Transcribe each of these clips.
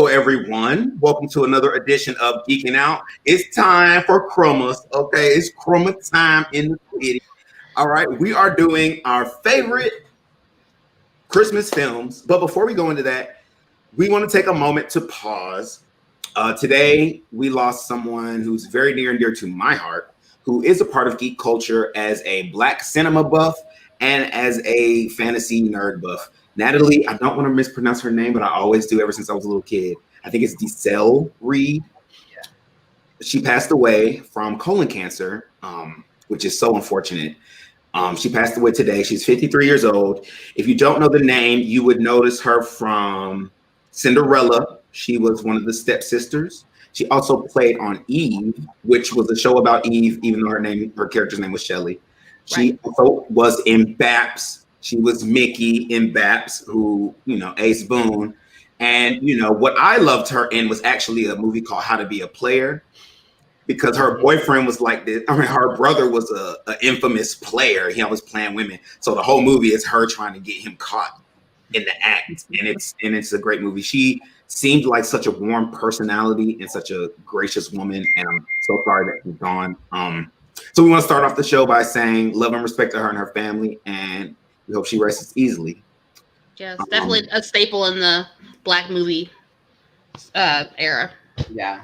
Hello, everyone. Welcome to another edition of Geeking Out. It's time for Chromas. Okay, it's Chroma time in the city. All right, we are doing our favorite Christmas films. But before we go into that, we want to take a moment to pause. Today, we lost someone who's very near and dear to my heart, who is a part of geek culture as a Black cinema buff and as a fantasy nerd buff. Natalie, I don't want to mispronounce her name, but I always do ever since I was a little kid. I think it's Decel Reed. Yeah. She passed away from colon cancer, which is so unfortunate. She passed away today. She's 53 years old. If you don't know the name, you would notice her from Cinderella. She was one of the stepsisters. She also played on Eve, which was a show about Eve, even though her character's name was Shelley. She also was in Baps. She was Mickey in Baps, who, Ace Boone. And, what I loved her in was actually a movie called How to Be a Player, because her boyfriend was like this. I mean, her brother was an infamous player. He always playing women. So the whole movie is her trying to get him caught in the act. And it's a great movie. She seemed like such a warm personality and such a gracious woman. And I'm so sorry that she's gone. So we want to start off the show by saying love and respect to her and her family. And we hope she rests easily. Yes, definitely a staple in the Black movie era. Yeah,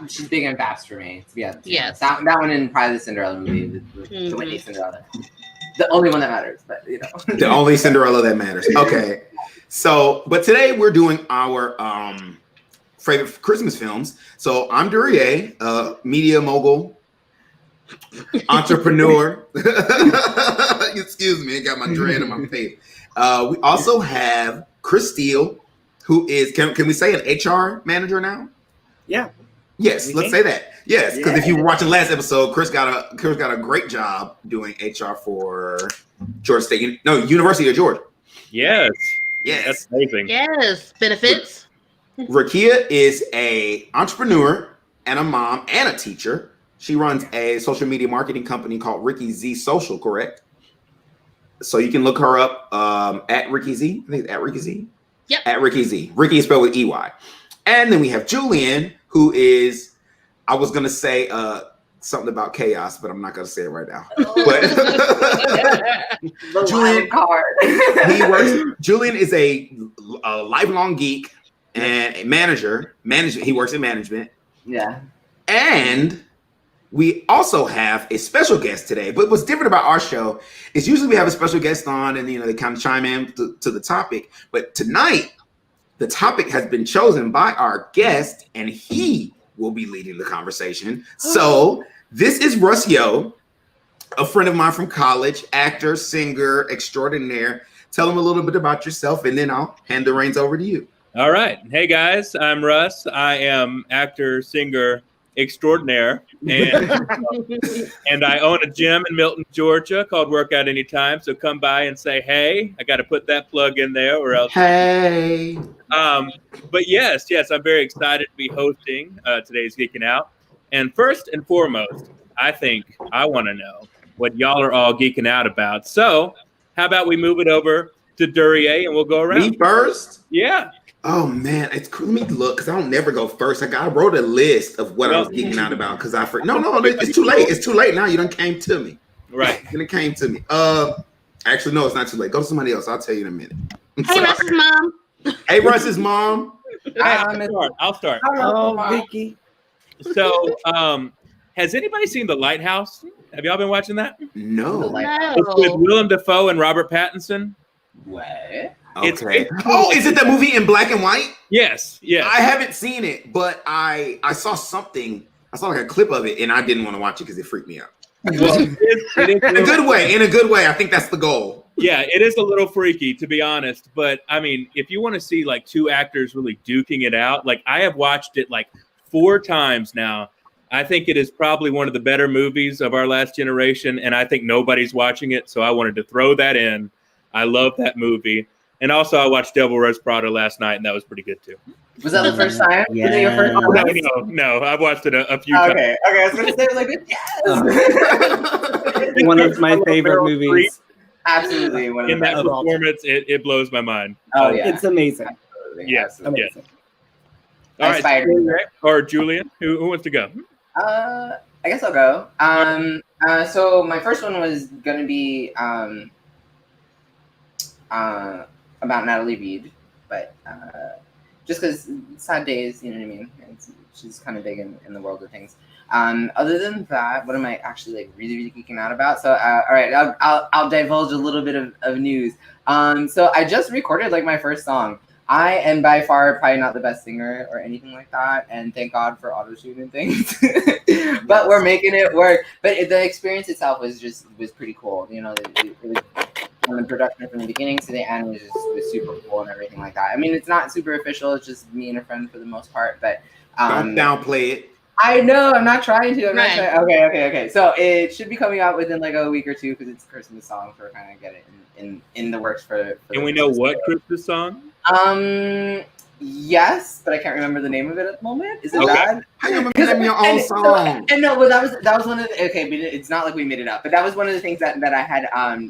she's big in Baps for me. Yeah, yes. That one and probably the Cinderella movie, the Whitney Cinderella. The only one that matters, but the only Cinderella that matters. Okay, so but today we're doing our favorite Christmas films. So I'm Duryea, media mogul, entrepreneur. Excuse me, I got my dread in my face. We also have Chris Steele, who is can we say an HR manager now? Yeah. Yes, let's say that. Yes, because if you were watching last episode, Chris got a great job doing HR for University of Georgia. Yes. Yes. That's amazing. Yes. Benefits. Rakia is a entrepreneur and a mom and a teacher. She runs a social media marketing company called Ricky Z Social, correct? So you can look her up at Ricky Z. I think it's at Ricky Z. Yep. At Ricky Z. Ricky is spelled with EY. And then we have Julian, who is, I was going to say something about chaos, but I'm not going to say it right now. But Julian is a lifelong geek and a manager. He works in management. Yeah. And we also have a special guest today. But what's different about our show is usually we have a special guest on and they kind of chime in to the topic. But tonight, the topic has been chosen by our guest and he will be leading the conversation. So this is Russ Yo, a friend of mine from college, actor, singer, extraordinaire. Tell him a little bit about yourself and then I'll hand the reins over to you. All right. Hey guys, I'm Russ. I am actor, singer, extraordinaire, and I own a gym in Milton, Georgia called Workout Anytime. So come by and say hey. I got to put that plug in there, or else. Hey. But yes, I'm very excited to be hosting today's Geeking Out. And first and foremost, I think I want to know what y'all are all geeking out about. So how about we move it over to Duryea and we'll go around. Me first? Yeah. Oh man, it's cool. Let me look because I don't never go first. I wrote a list of what I was geeking out about because no, it's too late. It's too late now. You done came to me. Right. You done came to me. Actually, no, it's not too late. Go to somebody else. I'll tell you in a minute. Hey, Russ's mom. Hey, Russ's mom. I'll start. Hello, Vicky. So, has anybody seen The Lighthouse? Have y'all been watching that? No. It's with Willem Dafoe and Robert Pattinson. What? Okay. Is it the movie in black and white? Yes. I haven't seen it, but I saw something. I saw like a clip of it, and I didn't want to watch it because it freaked me out. Well, it is in a good way. In a good way. I think that's the goal. Yeah, it is a little freaky, to be honest. But I mean, if you want to see like two actors really duking it out, like I have watched it like 4 times now. I think it is probably one of the better movies of our last generation, and I think nobody's watching it. So I wanted to throw that in. I love that movie. And also, I watched Devil Wears Prada last night, and that was pretty good, too. Was that the first time? Yeah. Was it your first? No. I've watched it a few times. Okay. I was going to say, like, yes! One of my favorite movies. Absolutely. In that performance, it blows my mind. Oh, yeah. It's amazing. Yes. Amazing. All right, Spider-Man. or Julian, who wants to go? I guess I'll go. So my first one was gonna be about Natalie Reid, but just because sad days, you know what I mean. She's kind of big in the world of things. Other than that, what am I actually like really geeking out about? So all right, I'll divulge a little bit of news. So I just recorded like my first song. I am by far probably not the best singer or anything like that, and thank God for auto-tune and things. But we're making it work. But the experience itself was pretty cool. You know, it was from the production from the beginning to the end was super cool and everything like that. I mean, it's not super official. It's just me and a friend for the most part. But don't downplay it. I know. I'm not trying to. I'm Right. not trying. Okay. So it should be coming out within like a week or two because it's a Christmas song, so we're kind of get it in the works for And we know what Christmas song? Yes, but I can't remember the name of it at the moment. Is it Okay. bad? How you gonna name your own song? And no, but that was one of the, okay, but it's not like we made it up. But that was one of the things that I had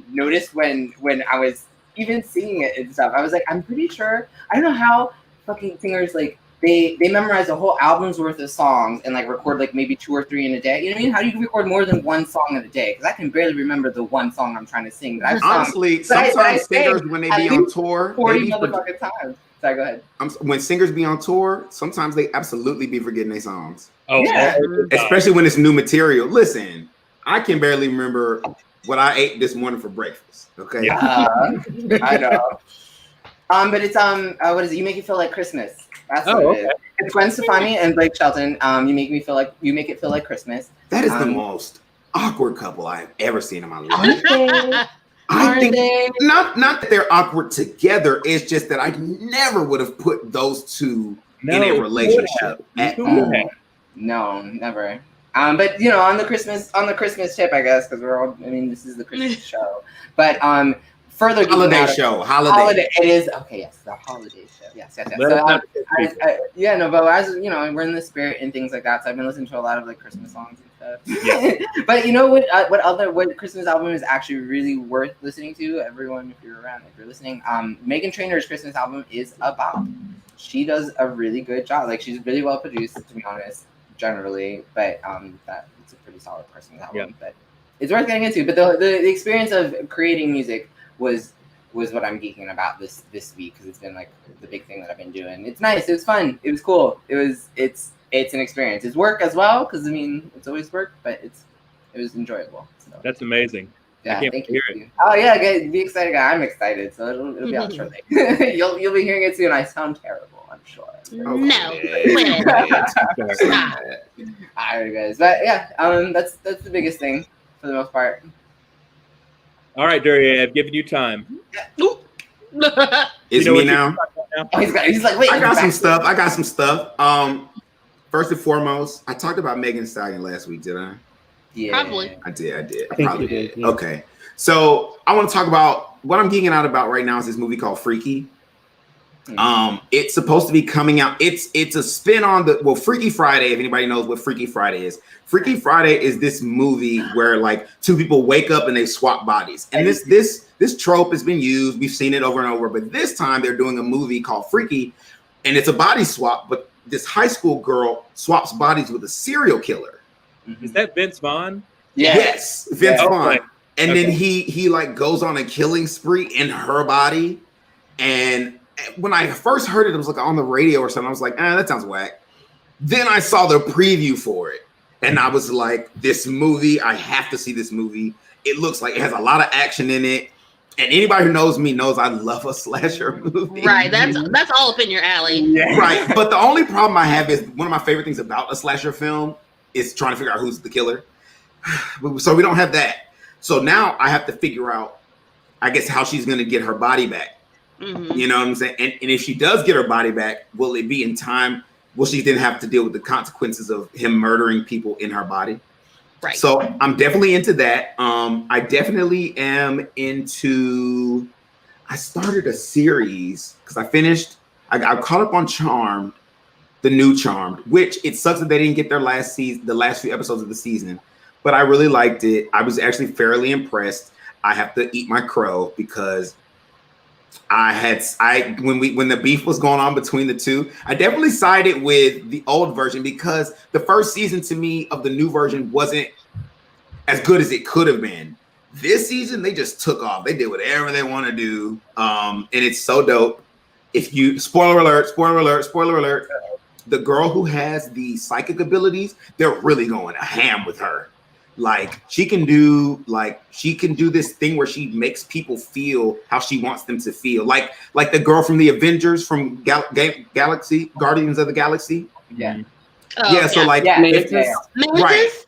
noticed when I was even singing it and stuff. I was like, I'm pretty sure, I don't know how fucking singers like they memorize a whole album's worth of songs and like record like maybe 2 or 3 in a day. You know what I mean? How do you record more than one song in a day? Because I can barely remember the one song I'm trying to sing. But I've Honestly, but sometimes singers when they be on tour, 40 they be motherfucking times. Sorry, go ahead. when singers be on tour, sometimes they absolutely be forgetting their songs. Oh, Yeah. Especially when it's new material. Listen, I can barely remember what I ate this morning for breakfast. Okay. Yeah. I know. But it's what is it? You Make It Feel Like Christmas. That's what it is. It's Gwen Stefani and Blake Shelton. You make it feel like Christmas. That is the most awkward couple I've ever seen in my life. Aren't they? I think not that they're awkward together. It's just that I never would have put those two in a relationship at all. No, never. But you know, on the Christmas tip, I guess, because we're all. I mean, this is the Christmas show. But further Holiday show. Holiday. It is okay. Yes, the holiday show. Yes. So, yeah, no, but as you know, we're in the spirit and things like that. So I've been listening to a lot of like Christmas songs and stuff. Yeah. But you know what Christmas album is actually really worth listening to? Everyone, if you're around, if you're listening, Meghan Trainor's Christmas album is a bop. She does a really good job. Like she's really well produced, to be honest, generally. But that it's a pretty solid Christmas album. Yeah. But it's worth getting into. But the experience of creating music was what I'm geeking about this week because it's been like the big thing that I've been doing. It's nice. It was fun. It was cool. It's an experience. It's work as well because I mean it's always work, but it was enjoyable. So That's amazing. yeah, I can't thank hear you. Oh yeah, guys, be excited. I'm excited. So it'll be out shortly. You'll be hearing it soon. I sound terrible. I'm sure. No, quit it. Stop. All right, guys. But yeah, that's the biggest thing for the most part. All right, Daria, I've given you time. It's You know me what now. Oh, he's like, wait. I got some stuff. First and foremost, I talked about Megan Thee Stallion last week, did I? Yeah. Probably. I did. I think Probably you did, yeah. Okay. So I want to talk about what I'm geeking out about right now is this movie called Freaky. It's supposed to be coming out. It's a spin on Freaky Friday. If anybody knows what Freaky Friday is, Freaky Friday is this movie where like two people wake up and they swap bodies. And this trope has been used. We've seen it over and over. But this time they're doing a movie called Freaky, and it's a body swap. But this high school girl swaps bodies with a serial killer. Is that Vince Vaughn? Yeah. Yes, Vince Vaughn. Okay. And then he like goes on a killing spree in her body. And when I first heard it was like on the radio or something. I was like, that sounds whack. Then I saw the preview for it. And I was like, this movie, I have to see this movie. It looks like it has a lot of action in it. And anybody who knows me knows I love a slasher movie. Right, that's all up in your alley. Yeah. Right. But the only problem I have is one of my favorite things about a slasher film is trying to figure out who's the killer. So we don't have that. So now I have to figure out, I guess, how she's going to get her body back. Mm-hmm. You know what I'm saying? And if she does get her body back, will it be in time? Will she then have to deal with the consequences of him murdering people in her body? Right. So I'm definitely into that. I definitely am into. I started a series because I caught up on Charmed, the new Charmed, which it sucks that they didn't get their the last few episodes of the season, but I really liked it. I was actually fairly impressed. I have to eat my crow because When the beef was going on between the two, I definitely sided with the old version because the first season to me of the new version wasn't as good as it could have been. This season, they just took off. They did whatever they want to do, and it's so dope. If you spoiler alert, the girl who has the psychic abilities, they're really going a ham with her. Like she can do this thing where she makes people feel how she wants them to feel. Like the girl from the Avengers from Galaxy Guardians of the Galaxy. Yeah. Oh, Yeah. So like Mantis? right. Mantis?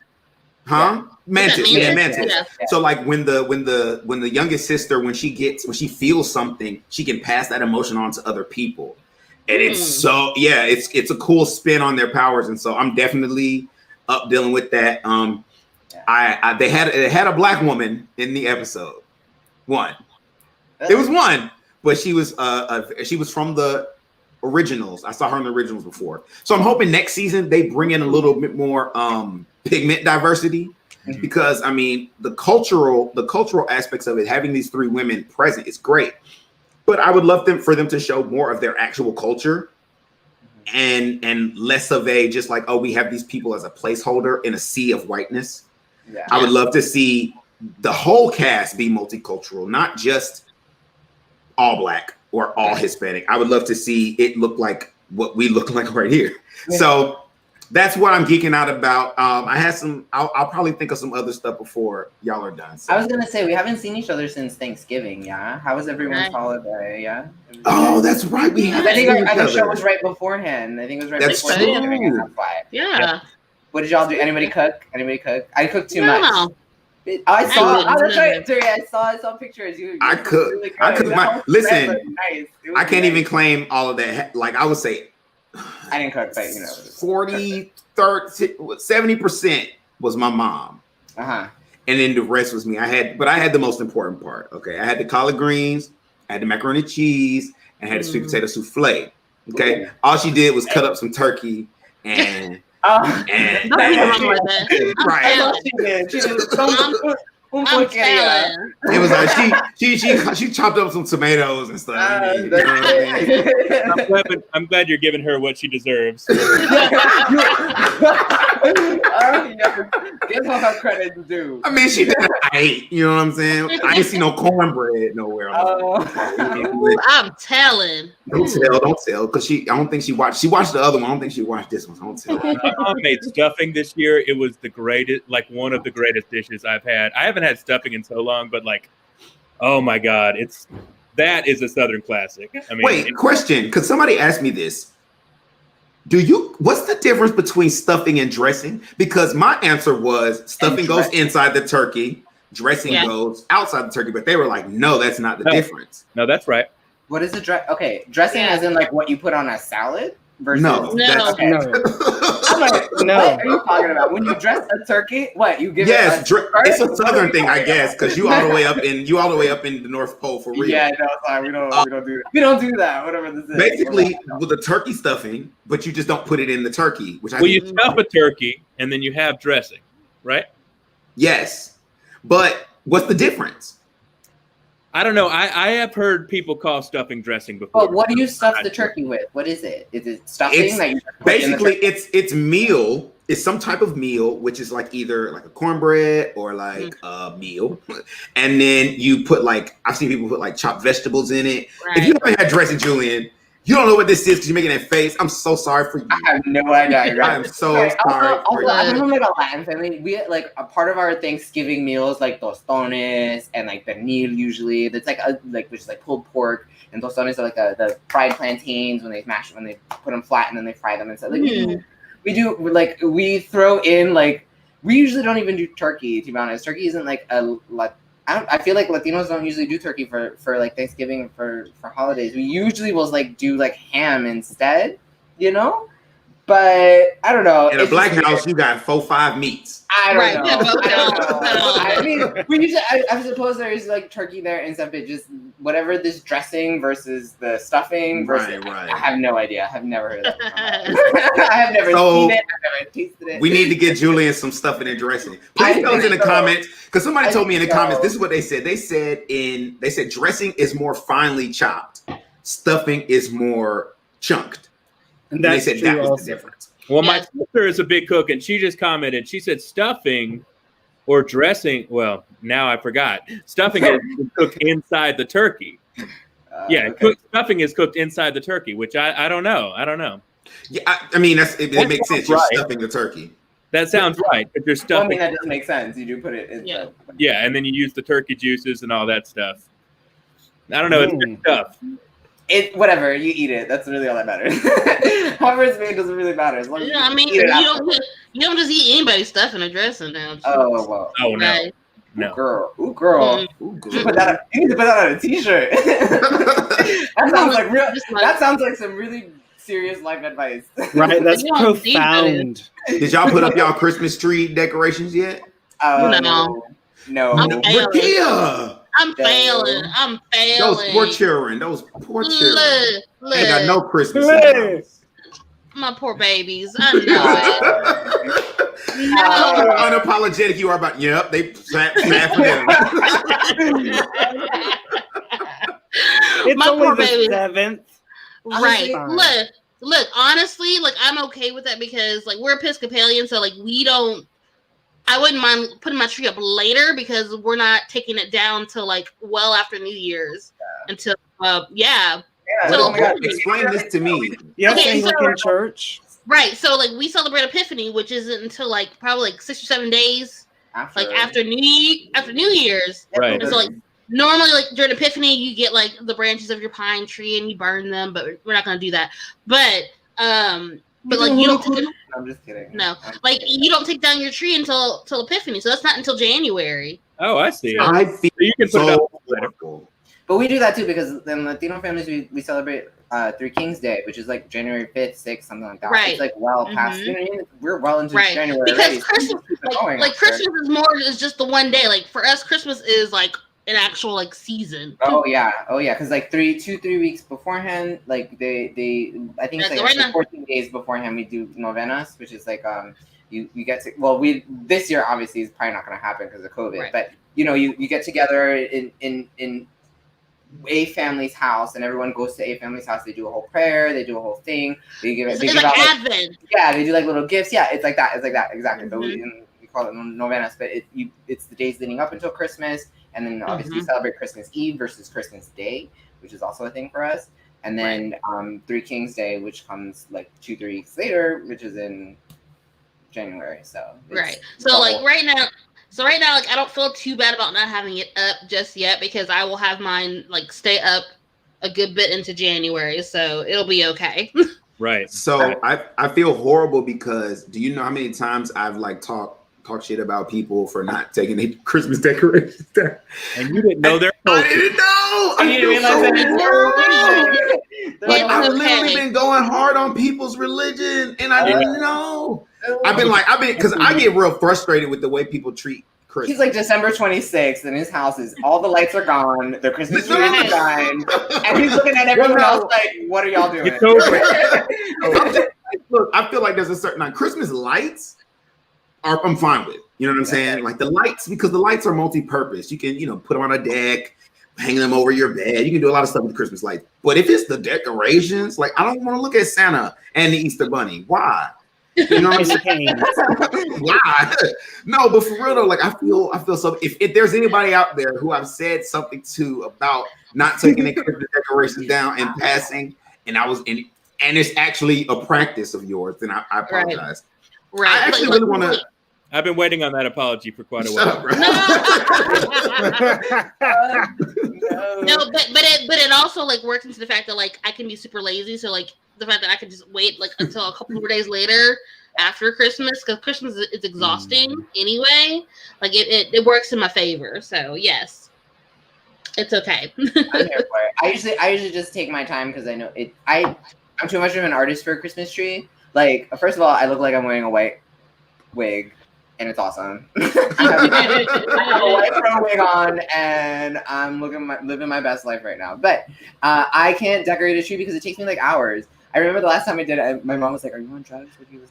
Huh? Mantis. Yeah, Mantis. Yeah. So like when the youngest sister, when she feels something, she can pass that emotion on to other people. And it's it's a cool spin on their powers. And so I'm definitely up dealing with that. They had a black woman in the episode. One. It was one, but she was from the originals. I saw her in the originals before. So I'm hoping next season they bring in a little bit more pigment diversity, because I mean the cultural aspects of it, having these three women present is great. But I would love for them to show more of their actual culture and less of a just like, oh, we have these people as a placeholder in a sea of whiteness. Yeah. I would love to see the whole cast be multicultural, not just all black or all Hispanic. I would love to see it look like what we look like right here. Yeah. So that's what I'm geeking out about. I had I'll probably think of some other stuff before y'all are done. So. I was gonna say we haven't seen each other since Thanksgiving. Yeah, how was everyone's holiday? Yeah. Oh, that's right. We have. I think our show was right beforehand. I think it was right That's before true. Thanksgiving. And that's why. Yeah. What did y'all do? Anybody cook? I cooked too much. No. I saw. didn't. That's right, Terry. I saw pictures. I cooked. Really good. I cooked That my. whole Listen, spread looked nice. It was I can't nice. even claim all of that. Like I would say, I didn't cook, but 40, 30, 70% was my mom. And then the rest was me. I had the most important part. Okay, I had the collard greens, I had the macaroni and cheese, and I had the sweet potato souffle. Okay, Ooh. all she did was cut up some turkey and Nothing wrong with that. right. She did. I'm telling. It was like she chopped up some tomatoes and stuff. You know what I mean? I'm glad you're giving her what she deserves. Give her credit to do. I mean, she did right. You know what I'm saying? I ain't see no cornbread nowhere. I'm telling. Don't tell, because I don't think she watched. She watched the other one. I don't think she watched this one. Don't tell. My mom made stuffing this year. It was the greatest, like one of the greatest dishes I've had. I haven't had stuffing in so long, but like, oh my god, that is a Southern classic. I mean, wait, question? Because somebody asked me this. What's the difference between stuffing and dressing? Because my answer was stuffing goes inside the turkey, dressing goes outside the turkey. But they were like, no, that's not the difference. No, that's right. What is the dressing as in like what you put on a salad? Versus No. Okay. No. I'm like, No. what are you talking about? When you dress a turkey, what you give Yes, it? it's a Southern thing, I guess, because you all the way up in the North Pole for real. Yeah, no, sorry, we don't do that. We don't do that. Whatever this is. Basically, with the turkey stuffing, but you just don't put it in the turkey, which You stuff a turkey and then you have dressing, right? Yes, but what's the difference? I don't know. I have heard people call stuffing dressing before. But what do you stuff the turkey with? What is it? Is it stuffing that you put in the Basically, turkey? it's meal. It's some type of meal, which is like either like a cornbread or like a meal, and then you put like I've seen people put like chopped vegetables in it. Right. If you haven't had dressing, Julian, you don't know what this is because you're making that face. I'm so sorry for you. I have no idea. I am so sorry. for you. I'm from like a Latin family. We like a part of our Thanksgiving meals like tostones and like pernil usually. That's which is like pulled pork, and tostones are like the fried plantains when they put them flat and then they fry them and stuff. Like we throw in like we usually don't even do turkey, to be honest. Turkey isn't like I feel like Latinos don't usually do turkey for like Thanksgiving for holidays. We usually will like do like ham instead, you know. But I don't know. In a It's black just house, you got 4-5 meats. I don't Right, know. yeah, both I don't don't. know. I mean, we usually. I suppose there is like turkey there and stuff. But just whatever this dressing versus the stuffing versus. Right. I have no idea. I have never heard of that. I have never seen it. I've never tasted it. We need to get Julian some stuffing and dressing. Please tell us in the comments, because somebody told me in the comments. This is what they said. They said dressing is more finely chopped, stuffing is more chunked. And they said that was the difference. Well, my sister is a big cook, and she just commented. She said stuffing or dressing. Well, now I forgot. Stuffing is cooked inside the turkey. Stuffing is cooked inside the turkey, which I don't know. I don't know. Yeah, I mean it makes sense. You're stuffing the turkey. That sounds right. But you're stuffing. Well, I mean, that does make sense. You do put it in. Yeah, and then you use the turkey juices and all that stuff. I don't know. It's good stuff. Whatever, you eat it. That's really all that matters. However it's made doesn't really matter. As long as you don't just eat anybody's stuff in a dressing now. Oh well. Oh no. Right. No. Ooh, girl. You need to put that on a t-shirt. That sounds like some really serious life advice. Right, that's profound. Did y'all put up y'all Christmas tree decorations yet? No. Rakia! I'm failing. Those poor children. Look. Ain't got no Christmas. My poor babies. I know it. How unapologetic you are about. Yep, they snap for them. It's My only poor the baby. 7th. Right. Look. Honestly, like I'm okay with that because like we're Episcopalian, so like we don't. I wouldn't mind putting my tree up later because we're not taking it down till like well after New Year's until Explain this to me. Yes, Anglican Church. Right. So like we celebrate Epiphany, which isn't until like probably like 6 or 7 days after New Year's. Right. And so like normally like during Epiphany you get like the branches of your pine tree and you burn them, but we're not gonna do that. But like you don't. I'm just kidding. No, like you don't take down your tree until Epiphany, so that's not until January. Oh, I see. I feel you can put it up later. But we do that too because in Latino families we celebrate Three Kings Day, which is like January 5th, 6th, something like that. Right. It's like well past. You know what I mean? We're well into January because already. Christmas, like Christmas is just the one day. Like for us, Christmas is like an actual like season. Oh yeah, because like 3 weeks beforehand, like they I think it's like 14 days beforehand we do novenas, which is like you get to this year obviously is probably not going to happen because of COVID, but you get together in a family's house and everyone goes to a family's house. They do a whole prayer, they do a whole thing. They give it's like Advent. They do like little gifts. Yeah, it's like that exactly. So we call it novenas, but it's the days leading up until Christmas. And then obviously we celebrate Christmas Eve versus Christmas Day, which is also a thing for us. And then Three Kings Day, which comes like 2-3 weeks later, which is in January. So right. So like right now, like I don't feel too bad about not having it up just yet because I will have mine like stay up a good bit into January, so it'll be okay. Right. So I feel horrible because do you know how many times I've like talk shit about people for not taking their Christmas decorations down. And you didn't know their I didn't know. I didn't realize I've literally been going hard on people's religion and I didn't know. Because I get real frustrated with the way people treat Christmas. He's like December 26th and his house is all the lights are gone, the Christmas tree is gone, and he's looking at everyone else like, what are y'all doing? Look, I feel like there's a certain Christmas lights I'm fine with. You know what I'm saying? Like the lights, because the lights are multi-purpose. You can, put them on a deck, hang them over your bed. You can do a lot of stuff with Christmas lights. But if it's the decorations, like I don't want to look at Santa and the Easter Bunny. Why? You know what I'm saying? Why? No, but for real though, like I feel so. If there's anybody out there who I've said something to about not taking their Christmas decorations down and passing, and it's actually a practice of yours, then I apologize. Right. I actually really want to. I've been waiting on that apology for quite a while. No, but it also like works into the fact that like I can be super lazy, so like the fact that I can just wait like until a couple more days later after Christmas, because Christmas is exhausting anyway. Like it works in my favor. So yes, it's okay. I'm here for it. I usually just take my time because I know it. I'm too much of an artist for a Christmas tree. Like, first of all, I look like I'm wearing a white wig, and it's awesome. I have a white pro wig on, and I'm living my best life right now. But I can't decorate a tree because it takes me like hours. I remember the last time I did it, my mom was like, "Are you on drugs? What do you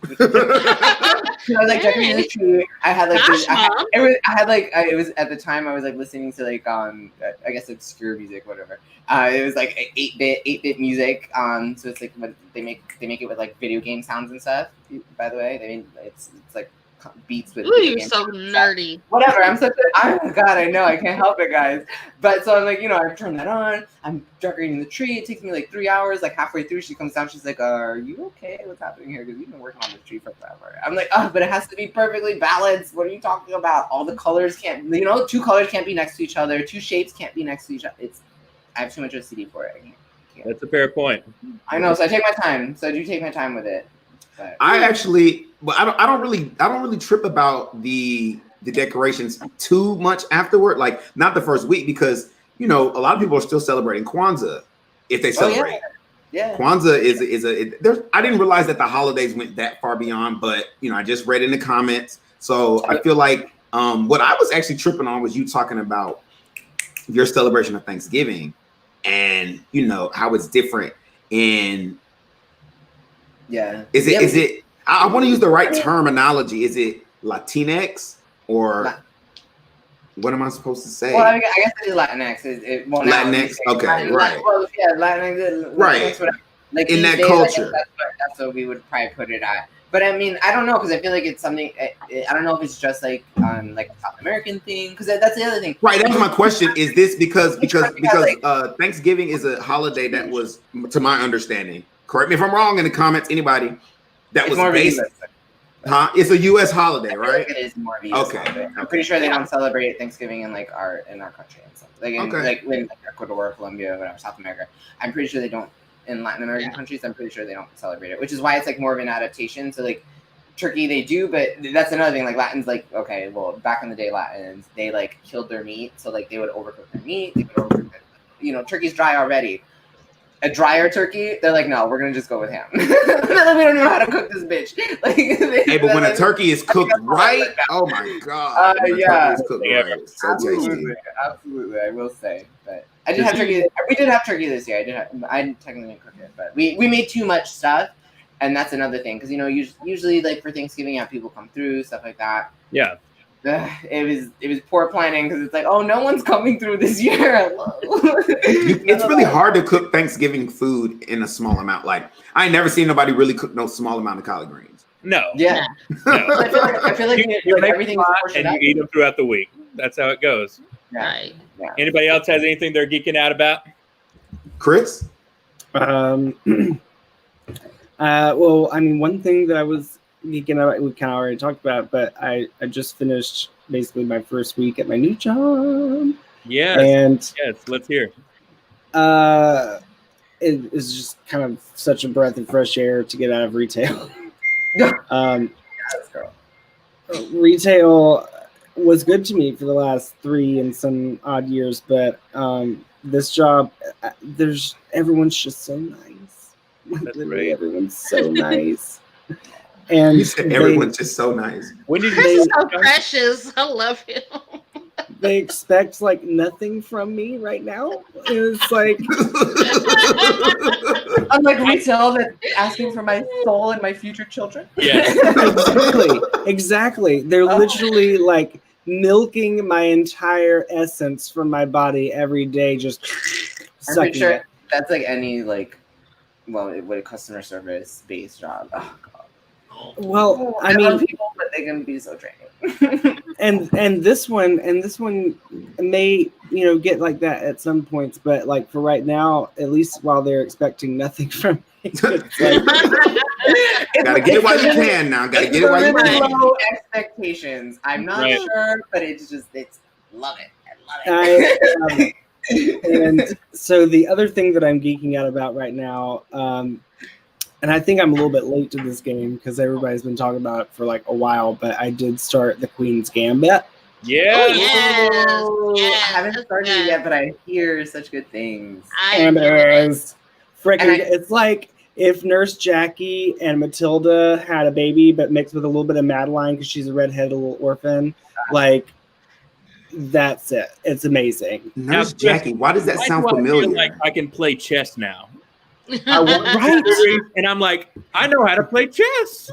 I was like decorating the tree. I had like it was at the time I was like listening to like I guess obscure music, whatever. It was like 8-bit music. So it's like what they make it with like video game sounds and stuff. By the way, I mean it's like beats with. Ooh, you're so nerdy. Whatever. I'm such a. Oh my god, I know. I can't help it, guys. But so I'm like, I turn that on. I'm decorating the tree. It takes me like 3 hours. Like halfway through, she comes down. She's like, "Are you okay? What's happening here? Because we've been working on this tree for forever." I'm like, "Oh, but it has to be perfectly balanced. What are you talking about? All the colors can't. 2 colors can't be next to each other. 2 shapes can't be next to each other. I have too much OCD for it. I can't. That's a fair point. I know. So I take my time. So I do take my time with it. But I actually, but I don't really trip about the decorations too much afterward. Like not the first week because a lot of people are still celebrating Kwanzaa if they celebrate. Yeah. Kwanzaa is I didn't realize that the holidays went that far beyond, but I just read in the comments. So I feel like what I was actually tripping on was you talking about your celebration of Thanksgiving and how it's different. And yeah. Is it I want to use the right terminology. Is it Latinx or what am I supposed to say? Well, I guess it is Latinx. Latinx. Okay, right. Well, yeah, Latinx. Right. Like in that days, culture. That's what we would probably put it at. But I mean, I don't know because I feel like it's something. I don't know if it's just like a South American thing because that's the other thing. Right. That was my question. Is this because Thanksgiving is a holiday that was, to my understanding, correct me if I'm wrong in the comments, anybody, that was based. Huh? It's a U.S. holiday, right? It is more of a U.S. holiday. I'm pretty sure they don't celebrate Thanksgiving in our country and stuff. Like in Ecuador, Colombia, whatever, South America. I'm pretty sure they don't. In Latin American countries, I'm pretty sure they don't celebrate it, which is why it's like more of an adaptation. So like Turkey, they do, but that's another thing. Like Latins, like okay, well back in the day, Latins they like killed their meat, so like they would overcook their meat. They would overcook it. Turkey's dry already. A drier turkey, they're like, no, we're gonna just go with ham. We don't know how to cook this bitch. Hey, but when a turkey is cooked right, oh my god, yeah, so tasty. Absolutely, I will say. But I did have turkey. We did have turkey this year. I technically didn't cook it, but we made too much stuff, and that's another thing because usually like for Thanksgiving, people come through stuff like that. Yeah. It was poor planning because it's like, oh, no one's coming through this year. It's really hard to cook Thanksgiving food in a small amount. Like I ain't never seen nobody really cook no small amount of collard greens. No. Yeah. No. I feel like everything is and you eat them throughout the week. That's how it goes. Yeah. Right. Yeah. Anybody else has anything they're geeking out about? Chris? Well, I mean, one thing that I was geeking out, we kind of already talked about, but I just finished basically my first week at my new job. Yes, let's hear. It is just kind of such a breath of fresh air to get out of retail. Retail was good to me for the last 3 and some odd years, but this job, everyone's just so nice. Literally, everyone's so nice. And you said everyone's just so nice. Chris is so precious. I love him. They expect like nothing from me right now. It's like I'm like retail that's asking for my soul and my future children. Yeah, exactly. They're literally like milking my entire essence from my body every day. Just I'm pretty sure that's like any what a customer service based job. Oh, God. Well, I love mean, people, but they can be so draining. and this one may get like that at some points, but like for right now, at least while they're expecting nothing from me, it's like, gotta get it while you can now. Gotta get it while you can. Low expectations. I'm not sure, but it's love it. I love it. And so the other thing that I'm geeking out about right now, and I think I'm a little bit late to this game because everybody's been talking about it for like a while, but I did start the Queen's Gambit. Yeah. Oh, yes. I haven't started it yet, but I hear such good things. And it's like if Nurse Jackie and Matilda had a baby, but mixed with a little bit of Madeline because she's a redheaded little orphan, like that's it. It's amazing. Nurse Jackie. Why does that sound familiar? Feel like I can play chess now. Right? And I'm like, I know how to play chess.